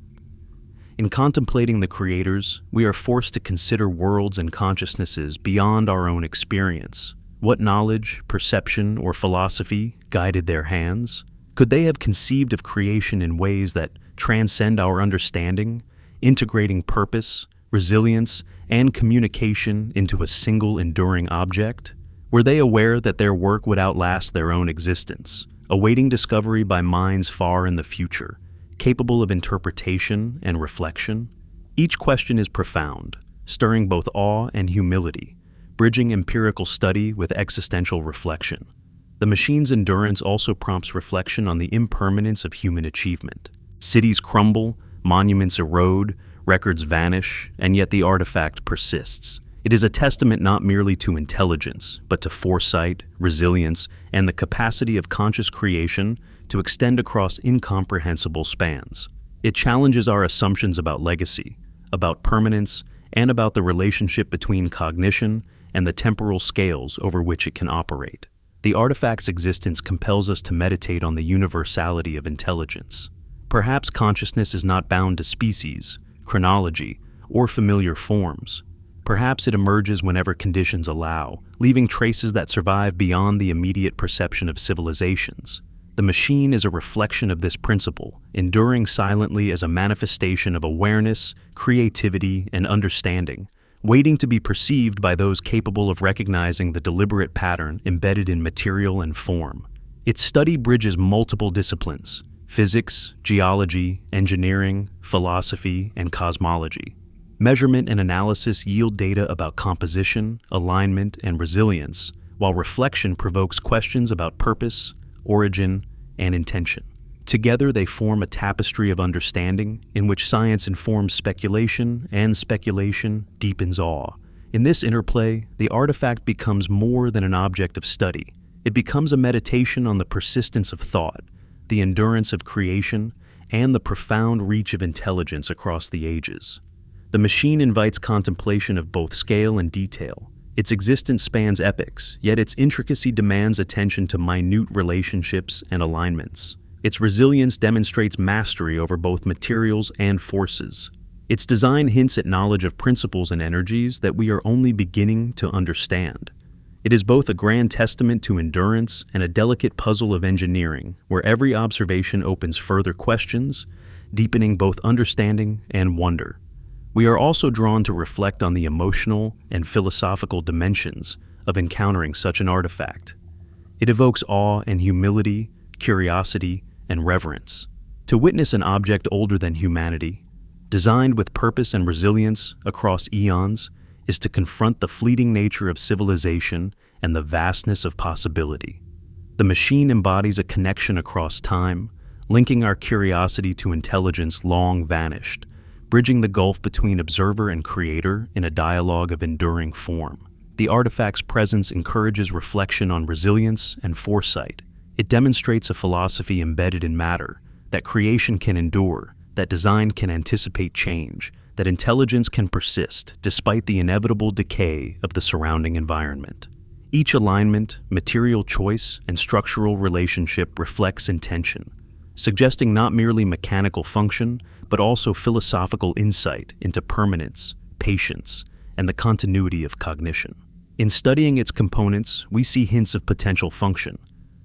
A: In contemplating the creators, we are forced to consider worlds and consciousnesses beyond our own experience. What knowledge, perception, or philosophy guided their hands? Could they have conceived of creation in ways that transcend our understanding, integrating purpose, resilience, and communication into a single enduring object? Were they aware that their work would outlast their own existence, awaiting discovery by minds far in the future, capable of interpretation and reflection? Each question is profound, stirring both awe and humility, bridging empirical study with existential reflection. The machine's endurance also prompts reflection on the impermanence of human achievement. Cities crumble, monuments erode, records vanish, and yet the artifact persists. It is a testament not merely to intelligence, but to foresight, resilience, and the capacity of conscious creation to extend across incomprehensible spans. It challenges our assumptions about legacy, about permanence, and about the relationship between cognition and the temporal scales over which it can operate. The artifact's existence compels us to meditate on the universality of intelligence. Perhaps consciousness is not bound to species, chronology, or familiar forms. Perhaps it emerges whenever conditions allow, leaving traces that survive beyond the immediate perception of civilizations. The machine is a reflection of this principle, enduring silently as a manifestation of awareness, creativity, and understanding, waiting to be perceived by those capable of recognizing the deliberate pattern embedded in material and form. Its study bridges multiple disciplines: physics, geology, engineering, philosophy, and cosmology. Measurement and analysis yield data about composition, alignment, and resilience, while reflection provokes questions about purpose, origin, and intention. Together, they form a tapestry of understanding in which science informs speculation and speculation deepens awe. In this interplay, the artifact becomes more than an object of study. It becomes a meditation on the persistence of thought, the endurance of creation, and the profound reach of intelligence across the ages. The machine invites contemplation of both scale and detail. Its existence spans epochs, yet its intricacy demands attention to minute relationships and alignments. Its resilience demonstrates mastery over both materials and forces. Its design hints at knowledge of principles and energies that we are only beginning to understand. It is both a grand testament to endurance and a delicate puzzle of engineering, where every observation opens further questions, deepening both understanding and wonder. We are also drawn to reflect on the emotional and philosophical dimensions of encountering such an artifact. It evokes awe and humility, curiosity, and reverence. To witness an object older than humanity, designed with purpose and resilience across eons, is to confront the fleeting nature of civilization and the vastness of possibility. The machine embodies a connection across time, linking our curiosity to intelligence long vanished, bridging the gulf between observer and creator in a dialogue of enduring form. The artifact's presence encourages reflection on resilience and foresight. It demonstrates a philosophy embedded in matter, that creation can endure, that design can anticipate change, that intelligence can persist despite the inevitable decay of the surrounding environment. Each alignment, material choice, and structural relationship reflects intention, suggesting not merely mechanical function, but also philosophical insight into permanence, patience, and the continuity of cognition. In studying its components, we see hints of potential function,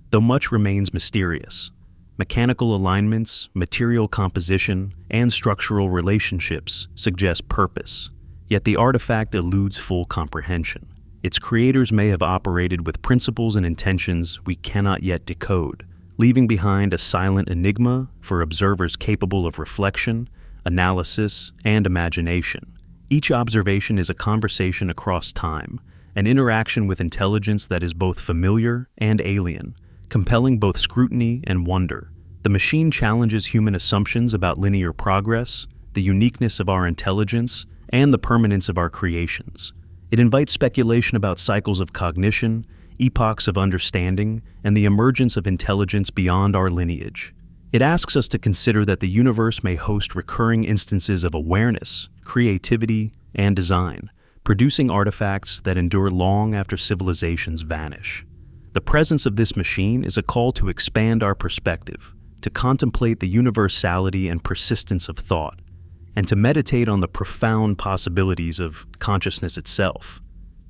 A: though much remains mysterious. Mechanical alignments, material composition, and structural relationships suggest purpose, yet the artifact eludes full comprehension. Its creators may have operated with principles and intentions we cannot yet decode, leaving behind a silent enigma for observers capable of reflection, analysis, and imagination. Each observation is a conversation across time, an interaction with intelligence that is both familiar and alien, compelling both scrutiny and wonder. The machine challenges human assumptions about linear progress, the uniqueness of our intelligence, and the permanence of our creations. It invites speculation about cycles of cognition, epochs of understanding, and the emergence of intelligence beyond our lineage. It asks us to consider that the universe may host recurring instances of awareness, creativity, and design, producing artifacts that endure long after civilizations vanish. The presence of this machine is a call to expand our perspective, to contemplate the universality and persistence of thought, and to meditate on the profound possibilities of consciousness itself.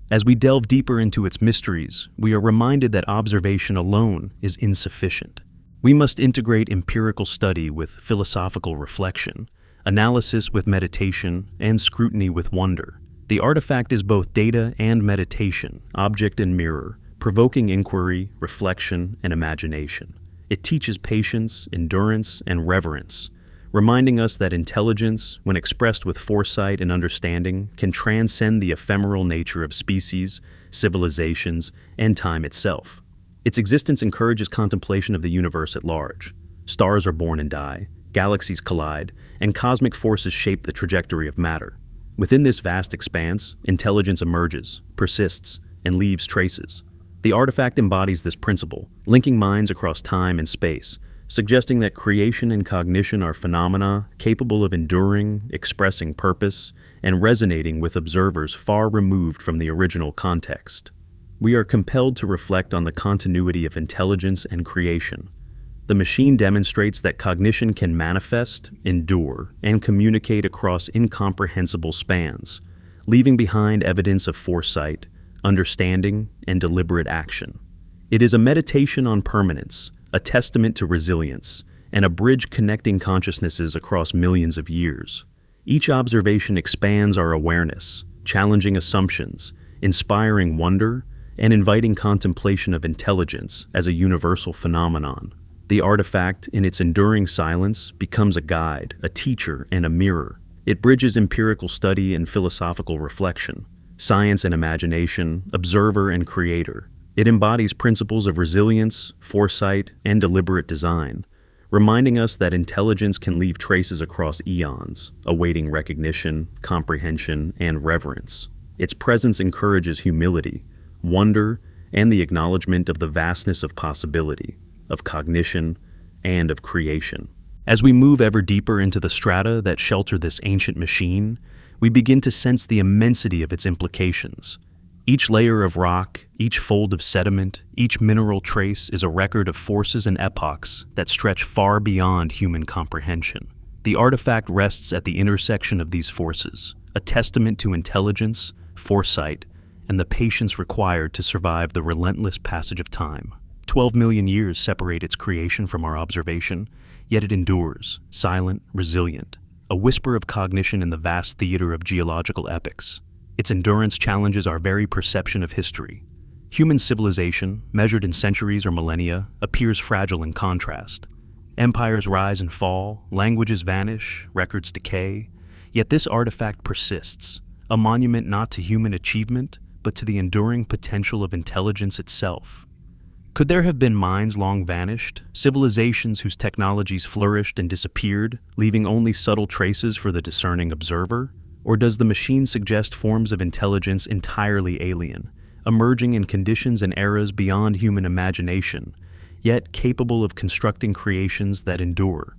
A: As we delve deeper into its mysteries, we are reminded that observation alone is insufficient. We must integrate empirical study with philosophical reflection, analysis with meditation, and scrutiny with wonder. The artifact is both data and meditation, object and mirror, provoking inquiry, reflection, and imagination. It teaches patience, endurance, and reverence, reminding us that intelligence, when expressed with foresight and understanding, can transcend the ephemeral nature of species, civilizations, and time itself. Its existence encourages contemplation of the universe at large. Stars are born and die, galaxies collide, and cosmic forces shape the trajectory of matter. Within this vast expanse, intelligence emerges, persists, and leaves traces. The artifact embodies this principle, linking minds across time and space, suggesting that creation and cognition are phenomena capable of enduring, expressing purpose, and resonating with observers far removed from the original context. We are compelled to reflect on the continuity of intelligence and creation. The machine demonstrates that cognition can manifest, endure, and communicate across incomprehensible spans, leaving behind evidence of foresight, understanding, and deliberate action. It is a meditation on permanence, a testament to resilience, and a bridge connecting consciousnesses across millions of years. Each observation expands our awareness, challenging assumptions, inspiring wonder, and inviting contemplation of intelligence as a universal phenomenon. The artifact, in its enduring silence, becomes a guide, a teacher, and a mirror. It bridges empirical study and philosophical reflection, science and imagination, observer and creator. It embodies principles of resilience, foresight, and deliberate design, reminding us that intelligence can leave traces across eons, awaiting recognition, comprehension, and reverence. Its presence encourages humility, wonder, and the acknowledgement of the vastness of possibility, of cognition, and of creation. As we move ever deeper into the strata that shelter this ancient machine, we begin to sense the immensity of its implications. Each layer of rock, each fold of sediment, each mineral trace is a record of forces and epochs that stretch far beyond human comprehension. The artifact rests at the intersection of these forces, a testament to intelligence, foresight, and the patience required to survive the relentless passage of time. 12 million years separate its creation from our observation, yet it endures, silent, resilient, a whisper of cognition in the vast theater of geological epochs. Its endurance challenges our very perception of history. Human civilization, measured in centuries or millennia, appears fragile in contrast. Empires rise and fall, languages vanish, records decay, yet this artifact persists, a monument not to human achievement, but to the enduring potential of intelligence itself. Could there have been minds long vanished, civilizations whose technologies flourished and disappeared, leaving only subtle traces for the discerning observer? Or does the machine suggest forms of intelligence entirely alien, emerging in conditions and eras beyond human imagination, yet capable of constructing creations that endure?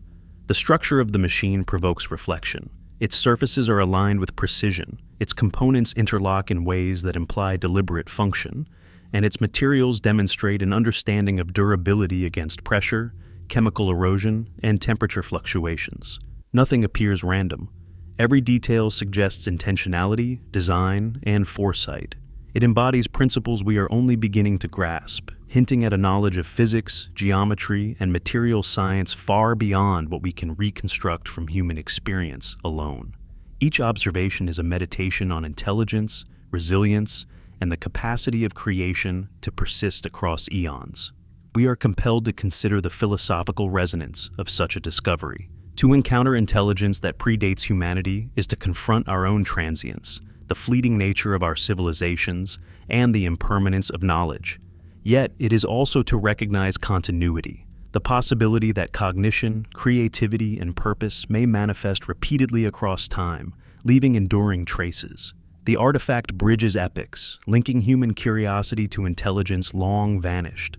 A: The structure of the machine provokes reflection. Its surfaces are aligned with precision, its components interlock in ways that imply deliberate function, and its materials demonstrate an understanding of durability against pressure, chemical erosion, and temperature fluctuations. Nothing appears random. Every detail suggests intentionality, design, and foresight. It embodies principles we are only beginning to grasp, hinting at a knowledge of physics, geometry, and material science far beyond what we can reconstruct from human experience alone. Each observation is a meditation on intelligence, resilience, and the capacity of creation to persist across eons. We are compelled to consider the philosophical resonance of such a discovery. To encounter intelligence that predates humanity is to confront our own transience, the fleeting nature of our civilizations, and the impermanence of knowledge. Yet, it is also to recognize continuity, the possibility that cognition, creativity, and purpose may manifest repeatedly across time, leaving enduring traces. The artifact bridges epochs, linking human curiosity to intelligence long vanished,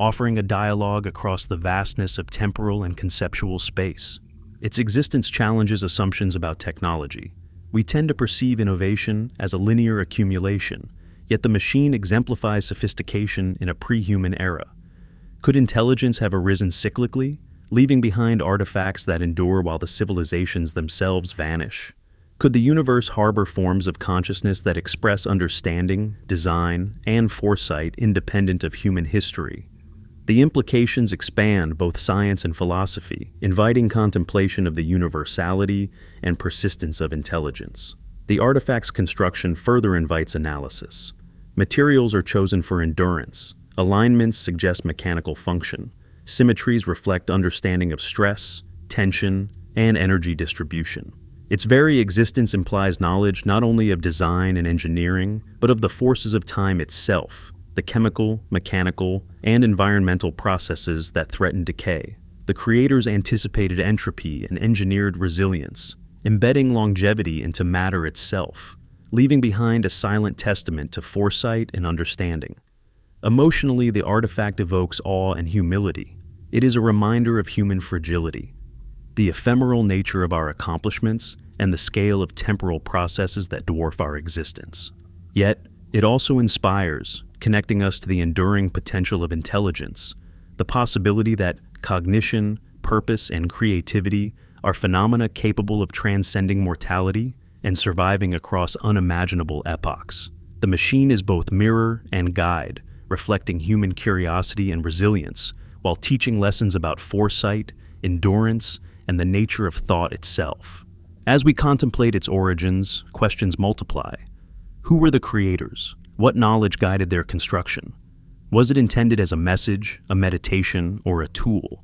A: offering a dialogue across the vastness of temporal and conceptual space. Its existence challenges assumptions about technology. We tend to perceive innovation as a linear accumulation, yet the machine exemplifies sophistication in a pre-human era. Could intelligence have arisen cyclically, leaving behind artifacts that endure while the civilizations themselves vanish? Could the universe harbor forms of consciousness that express understanding, design, and foresight independent of human history? The implications expand both science and philosophy, inviting contemplation of the universality and persistence of intelligence. The artifact's construction further invites analysis. Materials are chosen for endurance. Alignments suggest mechanical function. Symmetries reflect understanding of stress, tension, and energy distribution. Its very existence implies knowledge not only of design and engineering, but of the forces of time itself, the chemical, mechanical, and environmental processes that threaten decay. The creators anticipated entropy and engineered resilience, embedding longevity into matter itself, leaving behind a silent testament to foresight and understanding. Emotionally, the artifact evokes awe and humility. It is a reminder of human fragility, the ephemeral nature of our accomplishments, and the scale of temporal processes that dwarf our existence. Yet, it also inspires, connecting us to the enduring potential of intelligence, the possibility that cognition, purpose, and creativity are phenomena capable of transcending mortality and surviving across unimaginable epochs. The machine is both mirror and guide, reflecting human curiosity and resilience, while teaching lessons about foresight, endurance, and the nature of thought itself. As we contemplate its origins, questions multiply. Who were the creators? What knowledge guided their construction? Was it intended as a message, a meditation, or a tool?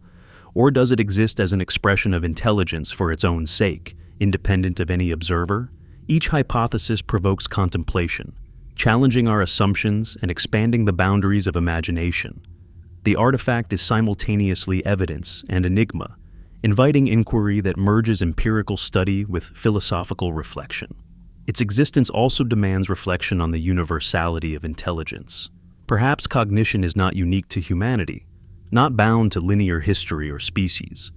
A: Or does it exist as an expression of intelligence for its own sake, independent of any observer? Each hypothesis provokes contemplation, challenging our assumptions and expanding the boundaries of imagination. The artifact is simultaneously evidence and enigma, inviting inquiry that merges empirical study with philosophical reflection. Its existence also demands reflection on the universality of intelligence. Perhaps cognition is not unique to humanity, not bound to linear history or species.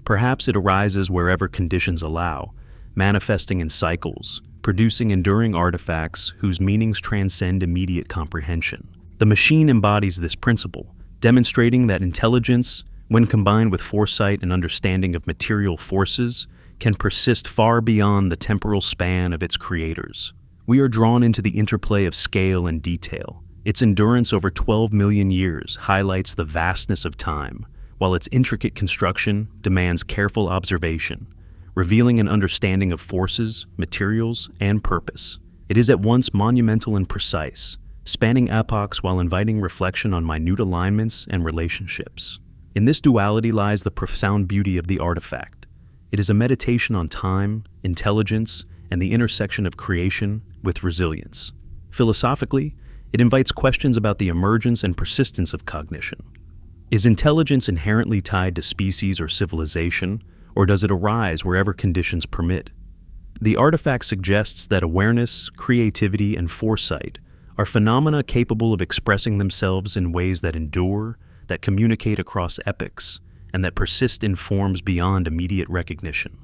A: Perhaps it arises wherever conditions allow, manifesting in cycles, producing enduring artifacts whose meanings transcend immediate comprehension. The machine embodies this principle, demonstrating that intelligence, when combined with foresight and understanding of material forces, can persist far beyond the temporal span of its creators. We are drawn into the interplay of scale and detail. Its endurance over 12 million years highlights the vastness of time, while its intricate construction demands careful observation, revealing an understanding of forces, materials, and purpose. It is at once monumental and precise, spanning epochs while inviting reflection on minute alignments and relationships. In this duality lies the profound beauty of the artifact. It is a meditation on time, intelligence, and the intersection of creation with resilience. Philosophically, it invites questions about the emergence and persistence of cognition. Is intelligence inherently tied to species or civilization, or does it arise wherever conditions permit? The artifact suggests that awareness, creativity, and foresight are phenomena capable of expressing themselves in ways that endure, that communicate across epochs, and that persist in forms beyond immediate recognition.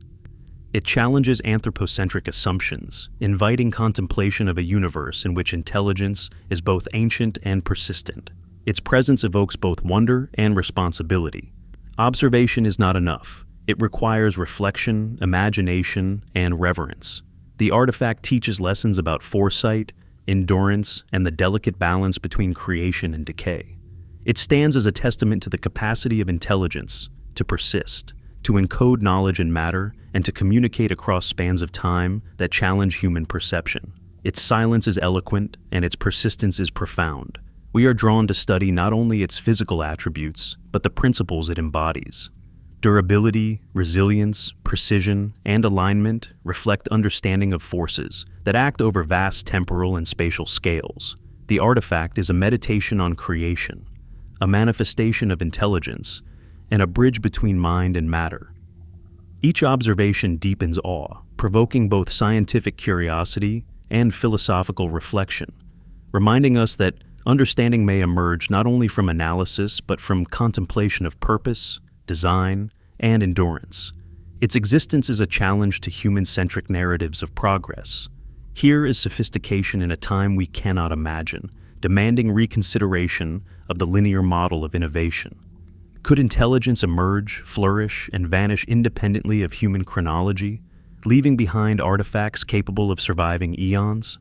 A: It challenges anthropocentric assumptions, inviting contemplation of a universe in which intelligence is both ancient and persistent. Its presence evokes both wonder and responsibility. Observation is not enough. It requires reflection, imagination, and reverence. The artifact teaches lessons about foresight, endurance, and the delicate balance between creation and decay. It stands as a testament to the capacity of intelligence to persist, to encode knowledge and matter, and to communicate across spans of time that challenge human perception. Its silence is eloquent, and its persistence is profound. We are drawn to study not only its physical attributes, but the principles it embodies. Durability, resilience, precision, and alignment reflect understanding of forces that act over vast temporal and spatial scales. The artifact is a meditation on creation, a manifestation of intelligence, and a bridge between mind and matter. Each observation deepens awe, provoking both scientific curiosity and philosophical reflection, reminding us that Understanding may emerge not only from analysis but from contemplation of purpose, design, and endurance. Its existence is a challenge to human-centric narratives of progress. Here is sophistication in a time we cannot imagine, demanding reconsideration of the linear model of innovation. Could intelligence emerge, flourish, and vanish independently of human chronology, leaving behind artifacts capable of surviving eons?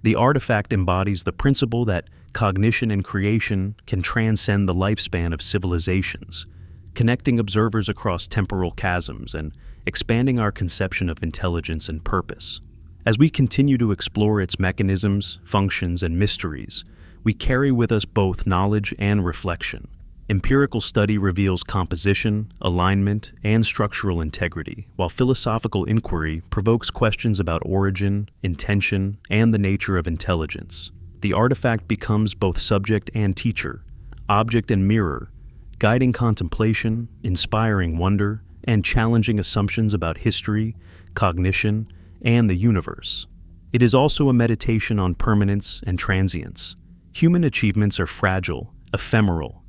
A: The artifact embodies the principle that cognition and creation can transcend the lifespan of civilizations, connecting observers across temporal chasms and expanding our conception of intelligence and purpose. As we continue to explore its mechanisms, functions, and mysteries, we carry with us both knowledge and reflection. Empirical study reveals composition, alignment, and structural integrity, while philosophical inquiry provokes questions about origin, intention, and the nature of intelligence. The artifact becomes both subject and teacher, object and mirror, guiding contemplation, inspiring wonder, and challenging assumptions about history, cognition, and the universe. It is also a meditation on permanence and transience. Human achievements are fragile, ephemeral,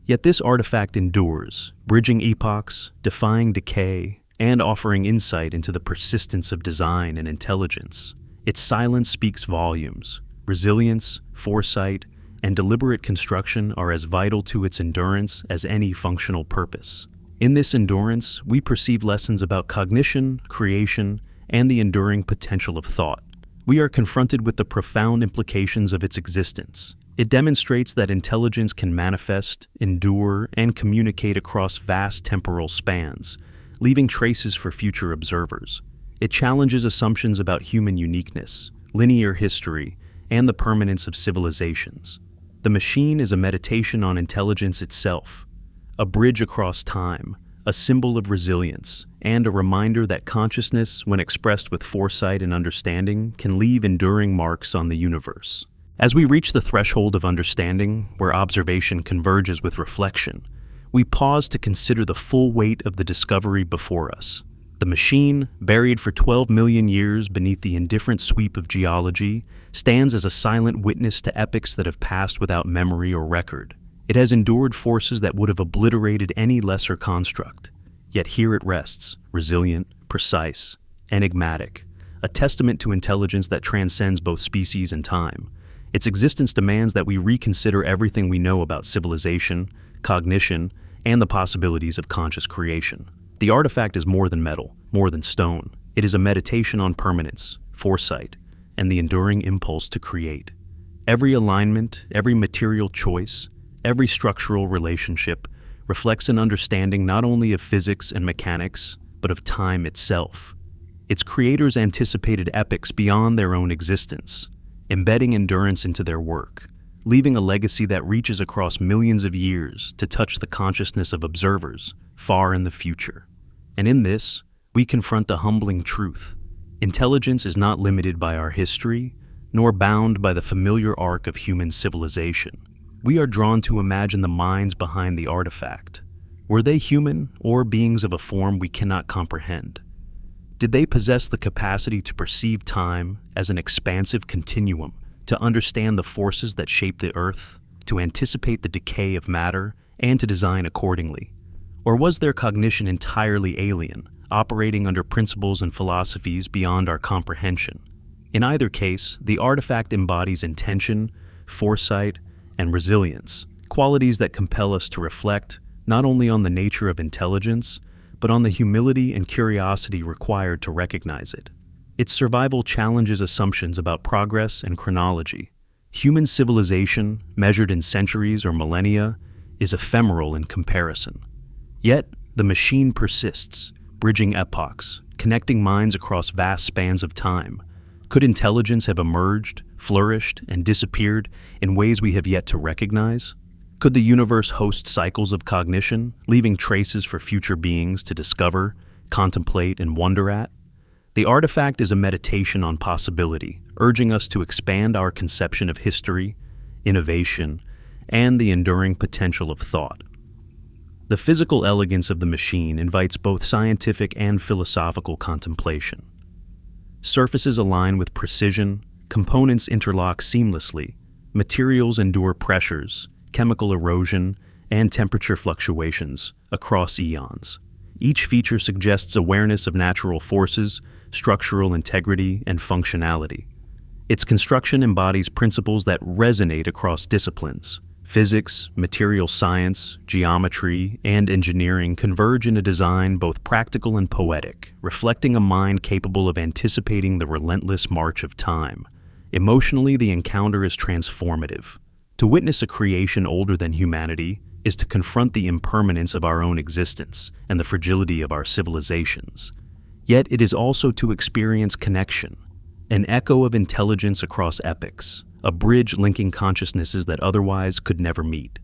A: yet this artifact endures, bridging epochs, defying decay, and offering insight into the persistence of design and intelligence. Its silence speaks volumes. Resilience, foresight, and deliberate construction are as vital to its endurance as any functional purpose. In this endurance, we perceive lessons about cognition, creation, and the enduring potential of thought. We are confronted with the profound implications of its existence. It demonstrates that intelligence can manifest, endure, and communicate across vast temporal spans, leaving traces for future observers. It challenges assumptions about human uniqueness, linear history, and the permanence of civilizations. The machine is a meditation on intelligence itself, a bridge across time, a symbol of resilience, and a reminder that consciousness, when expressed with foresight and understanding, can leave enduring marks on the universe. As we reach the threshold of understanding, where observation converges with reflection, we pause to consider the full weight of the discovery before us. The machine, buried for 12 million years beneath the indifferent sweep of geology, stands as a silent witness to epochs that have passed without memory or record. It has endured forces that would have obliterated any lesser construct. Yet here it rests, resilient, precise, enigmatic, a testament to intelligence that transcends both species and time. Its existence demands that we reconsider everything we know about civilization, cognition, and the possibilities of conscious creation. The artifact is more than metal, more than stone. It is a meditation on permanence, foresight, and the enduring impulse to create. Every alignment, every material choice, every structural relationship reflects an understanding not only of physics and mechanics, but of time itself. Its creators anticipated epochs beyond their own existence, embedding endurance into their work, leaving a legacy that reaches across millions of years to touch the consciousness of observers far in the future. And in this, we confront a humbling truth. Intelligence is not limited by our history, nor bound by the familiar arc of human civilization. We are drawn to imagine the minds behind the artifact. Were they human or beings of a form we cannot comprehend? Did they possess the capacity to perceive time as an expansive continuum, to understand the forces that shape the earth, to anticipate the decay of matter, and to design accordingly? Or was their cognition entirely alien, operating under principles and philosophies beyond our comprehension? In either case, the artifact embodies intention, foresight, and resilience, qualities that compel us to reflect not only on the nature of intelligence, but on the humility and curiosity required to recognize it. Its survival challenges assumptions about progress and chronology. Human civilization, measured in centuries or millennia, is ephemeral in comparison. Yet, the machine persists, bridging epochs, connecting minds across vast spans of time. Could intelligence have emerged, flourished, and disappeared in ways we have yet to recognize? Could the universe host cycles of cognition, leaving traces for future beings to discover, contemplate, and wonder at? The artifact is a meditation on possibility, urging us to expand our conception of history, innovation, and the enduring potential of thought. The physical elegance of the machine invites both scientific and philosophical contemplation. Surfaces align with precision, components interlock seamlessly, Materials endure pressures, chemical erosion, and temperature fluctuations across eons. Each feature suggests awareness of natural forces, structural integrity, and functionality. Its construction embodies principles that resonate across disciplines. Physics, material science, geometry, and engineering converge in a design both practical and poetic, reflecting a mind capable of anticipating the relentless march of time. Emotionally, the encounter is transformative. To witness a creation older than humanity is to confront the impermanence of our own existence and the fragility of our civilizations. Yet it is also to experience connection, an echo of intelligence across epochs, a bridge linking consciousnesses that otherwise could never meet.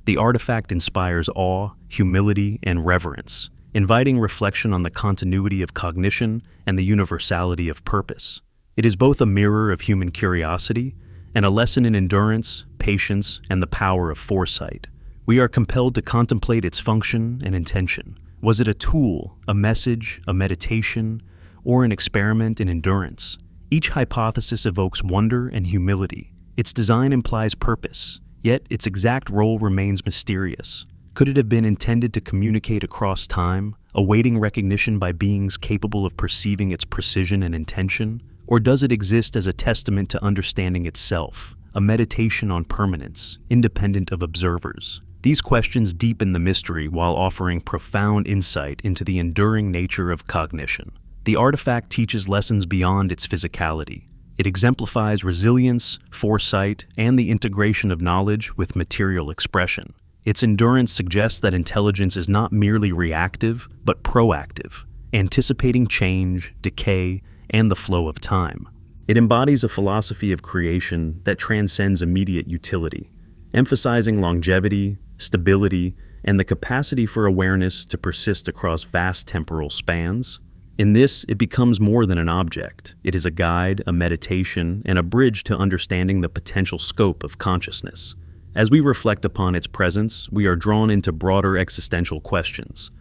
A: The artifact inspires awe, humility, and reverence, inviting reflection on the continuity of cognition and the universality of purpose. It is both a mirror of human curiosity and a lesson in endurance, patience, and the power of foresight. We are compelled to contemplate its function and intention. Was it a tool, a message, a meditation, or an experiment in endurance? Each hypothesis evokes wonder and humility. Its design implies purpose, yet its exact role remains mysterious. Could it have been intended to communicate across time, awaiting recognition by beings capable of perceiving its precision and intention? Or does it exist as a testament to understanding itself, a meditation on permanence, independent of observers? These questions deepen the mystery while offering profound insight into the enduring nature of cognition. The artifact teaches lessons beyond its physicality. It exemplifies resilience, foresight, and the integration of knowledge with material expression. Its endurance suggests that intelligence is not merely reactive, but proactive, anticipating change, decay, and the flow of time. It embodies a philosophy of creation that transcends immediate utility, emphasizing longevity, stability, and the capacity for awareness to persist across vast temporal spans. In this, it becomes more than an object. It is a guide, a meditation, and a bridge to understanding the potential scope of consciousness. As we reflect upon its presence, we are drawn into broader existential questions.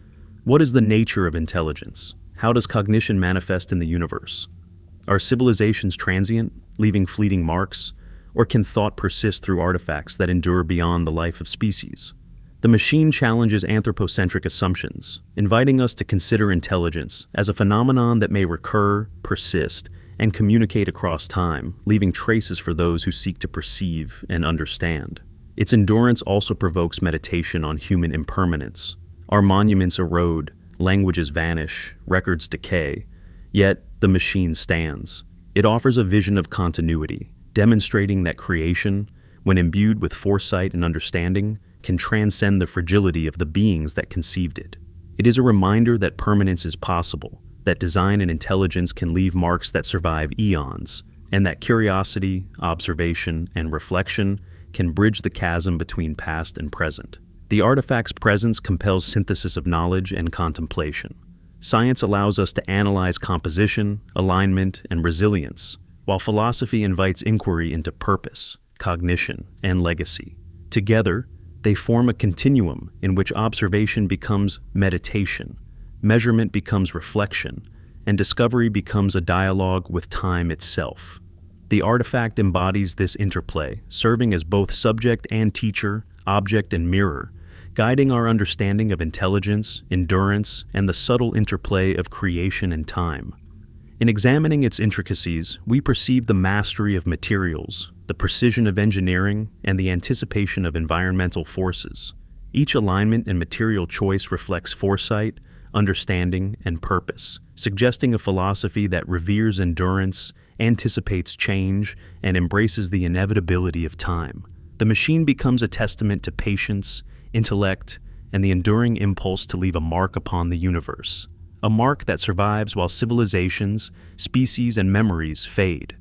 A: What is the nature of intelligence? How does cognition manifest in the universe? Are civilizations transient, leaving fleeting marks, or can thought persist through artifacts that endure beyond the life of species? The machine challenges anthropocentric assumptions, inviting us to consider intelligence as a phenomenon that may recur, persist, and communicate across time, leaving traces for those who seek to perceive and understand. Its endurance also provokes meditation on human impermanence. Our monuments erode, languages vanish, records decay, yet the machine stands. It offers a vision of continuity, demonstrating that creation, when imbued with foresight and understanding, can transcend the fragility of the beings that conceived it. It is a reminder that permanence is possible, that design and intelligence can leave marks that survive eons, and that curiosity, observation, and reflection can bridge the chasm between past and present. The artifact's presence compels synthesis of knowledge and contemplation. Science allows us to analyze composition, alignment, and resilience, while philosophy invites inquiry into purpose, cognition, and legacy. Together, they form a continuum in which observation becomes meditation, measurement becomes reflection, and discovery becomes a dialogue with time itself. The artifact embodies this interplay, serving as both subject and teacher, object and mirror, guiding our understanding of intelligence, endurance, and the subtle interplay of creation and time. In examining its intricacies, we perceive the mastery of materials, the precision of engineering, and the anticipation of environmental forces. Each alignment and material choice reflects foresight, understanding, and purpose, suggesting a philosophy that reveres endurance, anticipates change, and embraces the inevitability of time. The machine becomes a testament to patience, intellect, and the enduring impulse to leave a mark upon the universe. A mark that survives while civilizations, species, and memories fade.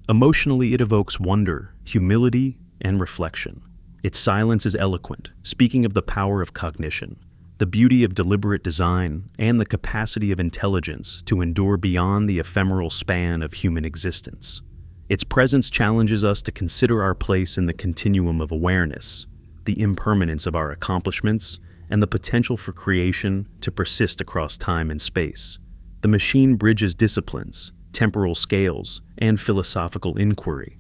A: Emotionally, it evokes wonder, humility, and reflection. Its silence is eloquent, speaking of the power of cognition, the beauty of deliberate design, and the capacity of intelligence to endure beyond the ephemeral span of human existence. Its presence challenges us to consider our place in the continuum of awareness, the impermanence of our accomplishments, and the potential for creation to persist across time and space. The machine bridges disciplines, temporal scales, and philosophical inquiry.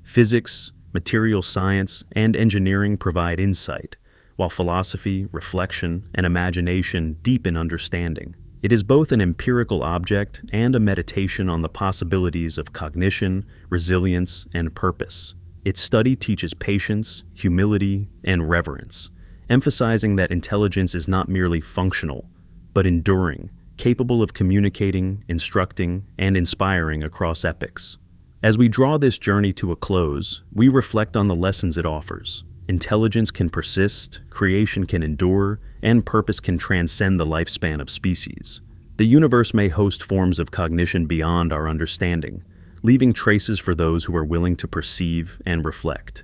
A: Physics, material science, and engineering provide insight, while philosophy, reflection, and imagination deepen understanding. It is both an empirical object and a meditation on the possibilities of cognition, resilience, and purpose. Its study teaches patience, humility, and reverence, emphasizing that intelligence is not merely functional, but enduring, capable of communicating, instructing, and inspiring across epochs. As we draw this journey to a close, we reflect on the lessons it offers. Intelligence can persist, creation can endure, and purpose can transcend the lifespan of species. The universe may host forms of cognition beyond our understanding, leaving traces for those who are willing to perceive and reflect.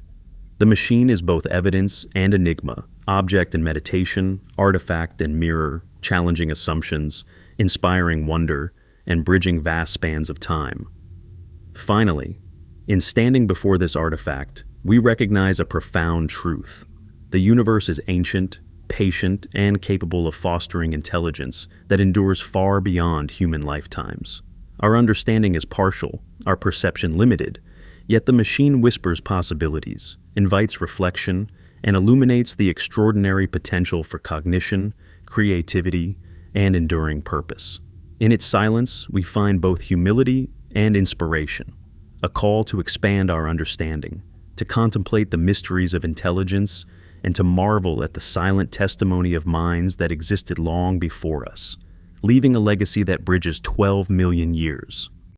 A: The machine is both evidence and enigma, object and meditation, artifact and mirror, challenging assumptions, inspiring wonder, and bridging vast spans of time. Finally, in standing before this artifact, we recognize a profound truth. The universe is ancient, patient, and capable of fostering intelligence that endures far beyond human lifetimes. Our understanding is partial, our perception limited, yet the machine whispers possibilities, invites reflection, and illuminates the extraordinary potential for cognition, creativity, and enduring purpose. In its silence, we find both humility and inspiration, a call to expand our understanding, to contemplate the mysteries of intelligence, and to marvel at the silent testimony of minds that existed long before us, leaving a legacy that bridges 12 million years.